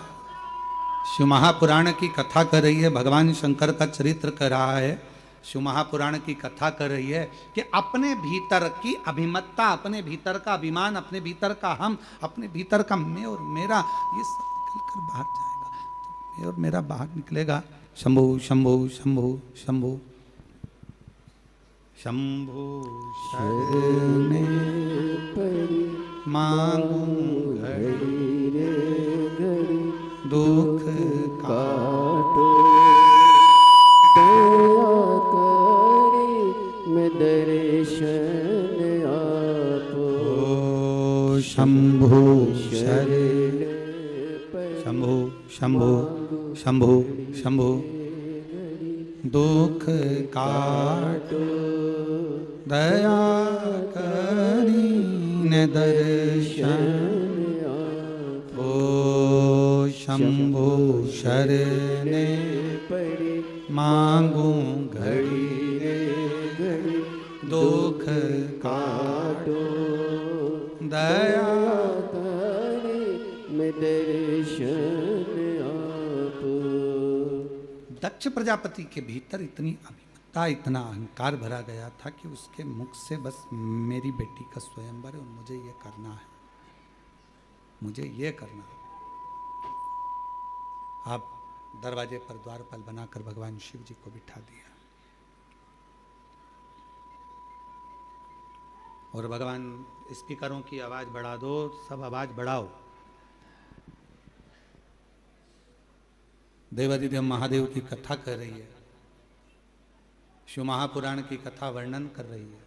शिव महापुराण की कथा कर रही है, भगवान शंकर का चरित्र कर रहा है। शिव महापुराण की कथा कर रही है कि अपने भीतर की अभिमत्ता, अपने भीतर का अभिमान, अपने भीतर का हम, अपने भीतर का मैं और मेरा, ये सब निकल कर बाहर जाएगा। तो मैं और मेरा बाहर निकलेगा। शंभु शंभु शंभु शंभु शंभु शरणे मांगू घड़ी रे घड़ी दुख काटो, दया करी मैं दर्शन आपो। शंभु शरण शंभु शंभु शंभु शंभु दुख काटो, दया करी न दर्शन ओ शंभु शरणे पड़ी मांगू घड़ी रे घड़ी दुख काटो, दया करे मैं दर्शन आपो। दक्ष प्रजापति के भीतर इतनी अभिमत्ता, इतना अहंकार भरा गया था कि उसके मुख से बस मेरी बेटी का स्वयंवर है और मुझे ये करना है, मुझे ये करना है। आप दरवाजे पर द्वारपाल बनाकर भगवान शिव जी को बिठा दिया और भगवान स्पीकरों की आवाज बढ़ा दो, सब आवाज बढ़ाओ। देवादिदेव महादेव की कथा कर रही है, शिव महापुराण की कथा वर्णन कर रही है।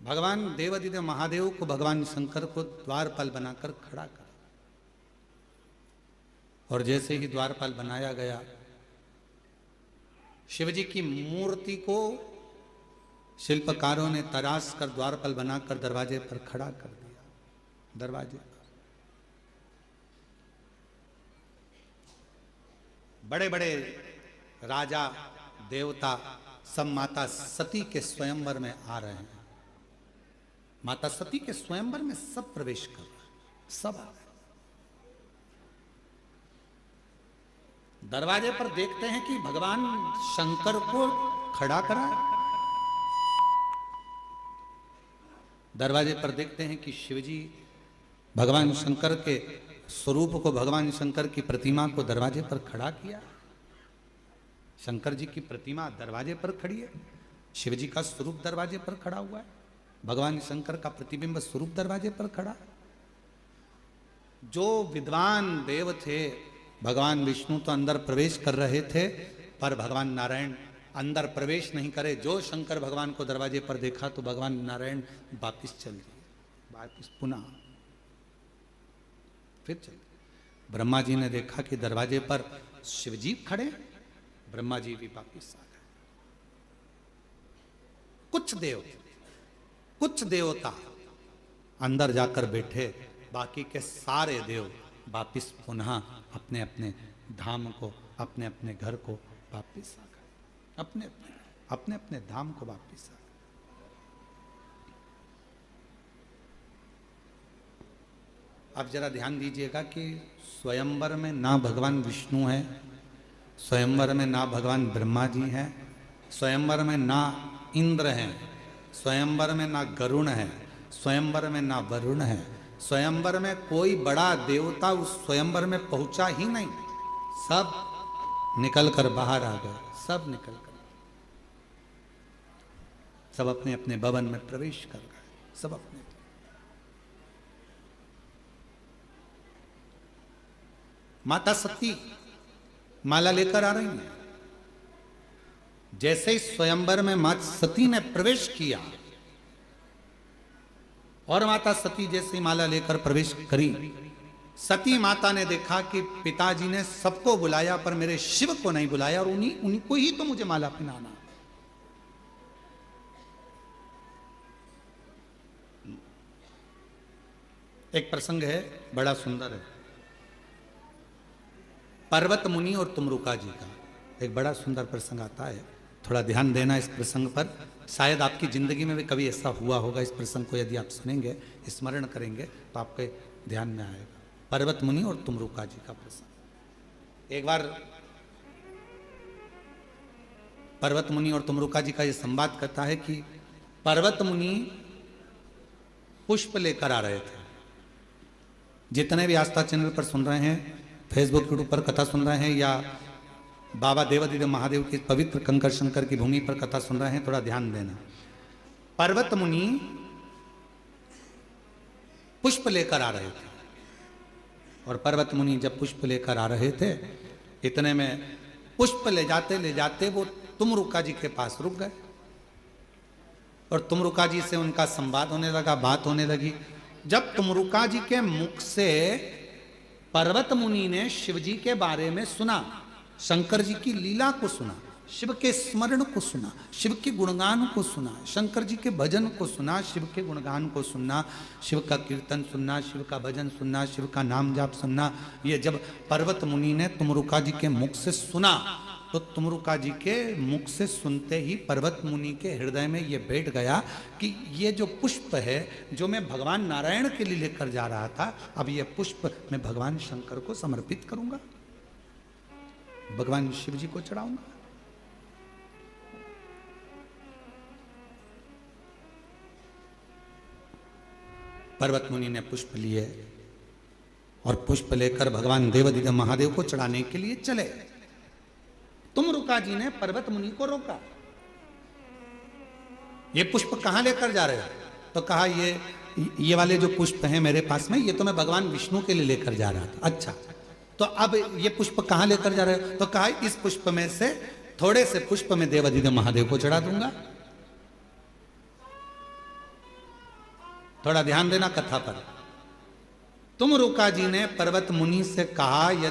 भगवान देवादिदेव महादेव को भगवान शंकर को द्वारपाल बनाकर खड़ा कर, और जैसे ही द्वारपाल बनाया गया, शिवजी की मूर्ति को शिल्पकारों ने तराश कर द्वारपाल बनाकर दरवाजे पर खड़ा कर दिया। दरवाजे पर बड़े बड़े राजा देवता सब माता सती के स्वयंवर में आ रहे हैं। माता सती के स्वयंवर में सब प्रवेश कर रहे हैं, सब आ रहे हैं। दरवाजे पर देखते हैं कि भगवान शंकर को खड़ा करा है। दरवाजे पर देखते हैं कि शिवजी भगवान शंकर के स्वरूप को, भगवान शंकर की प्रतिमा को दरवाजे पर खड़ा किया। शंकर जी की प्रतिमा दरवाजे पर खड़ी है, शिवजी का स्वरूप दरवाजे पर खड़ा हुआ है, भगवान शंकर का प्रतिबिंब स्वरूप दरवाजे पर खड़ा। जो विद्वान देव थे, भगवान विष्णु तो अंदर प्रवेश कर रहे थे, पर भगवान नारायण अंदर प्रवेश नहीं करे। जो शंकर भगवान को दरवाजे पर देखा तो भगवान नारायण वापिस चल दिए, वापिस पुनः फिर चल। ब्रह्मा जी ने देखा कि दरवाजे पर शिवजी खड़े, ब्रह्मा जी भी वापिस आ गए। कुछ देवता अंदर जाकर बैठे, बाकी के सारे देव वापिस पुनः अपने अपने धाम को, अपने अपने घर को वापिस आ गए, अपने अपने धाम को वापिस आ गए। आप जरा ध्यान दीजिएगा कि स्वयंवर में ना भगवान विष्णु है, स्वयंवर में ना भगवान ब्रह्मा जी हैं, स्वयंवर में ना इंद्र हैं, स्वयंवर में ना गरुण है, स्वयंवर में ना वरुण है, स्वयंवर में कोई बड़ा देवता उस स्वयंवर में पहुंचा ही नहीं, सब निकल कर बाहर आ गए, सब निकल कर, सब अपने अपने भवन में प्रवेश कर गए, सब अपने। माता सती माला लेकर आ रही हैं। जैसे ही स्वयंवर में माता सती ने प्रवेश किया और माता सती जैसे माला लेकर प्रवेश करी, सती माता ने देखा कि पिताजी ने सबको बुलाया पर मेरे शिव को नहीं बुलाया और उन्हीं को ही तो मुझे माला पहनाना। एक प्रसंग है बड़ा सुंदर है, पर्वत मुनि और तुमरुका जी का एक बड़ा सुंदर प्रसंग आता है। थोड़ा ध्यान देना इस प्रसंग पर, शायद आपकी जिंदगी में भी कभी ऐसा हुआ होगा। इस प्रसंग को यदि आप सुनेंगे, स्मरण करेंगे तो आपके ध्यान में आएगा। पर्वत मुनि और तुमरुका जी का प्रसंग। एक बार पर्वत मुनि और तुमरुका जी का यह संवाद करता है कि पर्वत मुनि पुष्प लेकर आ रहे थे। जितने भी आस्था चैनल पर सुन रहे हैं, फेसबुक यूट्यूब पर कथा सुन रहे हैं, या बाबा देवादिदेव महादेव की पवित्र कंकर शंकर की भूमि पर कथा सुन रहे हैं, थोड़ा ध्यान देना। पर्वत मुनि पुष्प लेकर आ रहे थे और पर्वत मुनि जब पुष्प लेकर आ रहे थे, इतने में पुष्प ले जाते वो तुमरुका जी के पास रुक गए और तुमरुका जी से उनका संवाद होने लगा, बात होने लगी। जब तुमरुका जी के मुख से पर्वत मुनि ने शिव जी के बारे में सुना, शंकर जी की लीला को सुना, शिव के स्मरण को सुना, शिव के गुणगान को सुना, शंकर जी के भजन को सुना, शिव के गुणगान को सुनना, शिव का कीर्तन सुनना, शिव का भजन सुनना, शिव का नाम जाप सुनना, ये जब पर्वत मुनि ने तुमरुका जी के मुख से सुना तो तुमरुका जी के मुख से सुनते ही पर्वत मुनि के हृदय में ये बैठ गया कि ये जो पुष्प है जो मैं भगवान नारायण के लिए लेकर जा रहा था, अब ये पुष्प मैं भगवान शंकर को समर्पित करूंगा, भगवान शिव जी को चढ़ाऊंगा। पर्वत मुनि ने पुष्प लिए और पुष्प लेकर भगवान देवादिदेव महादेव को चढ़ाने के लिए चले। तुमरुका जी ने पर्वत मुनि को रोका, ये पुष्प कहां लेकर जा रहे हो? तो कहा ये वाले जो पुष्प हैं मेरे पास में, ये तो मैं भगवान विष्णु के लिए लेकर जा रहा था। अच्छा, तो अब ये पुष्प कहां लेकर जा रहे हो? तो कहा इस पुष्प में से थोड़े से पुष्प में देवादिदेव महादेव को चढ़ा दूंगा। थोड़ा ध्यान देना कथा पर। तुमरुका जी ने पर्वत मुनि से कहा, यदि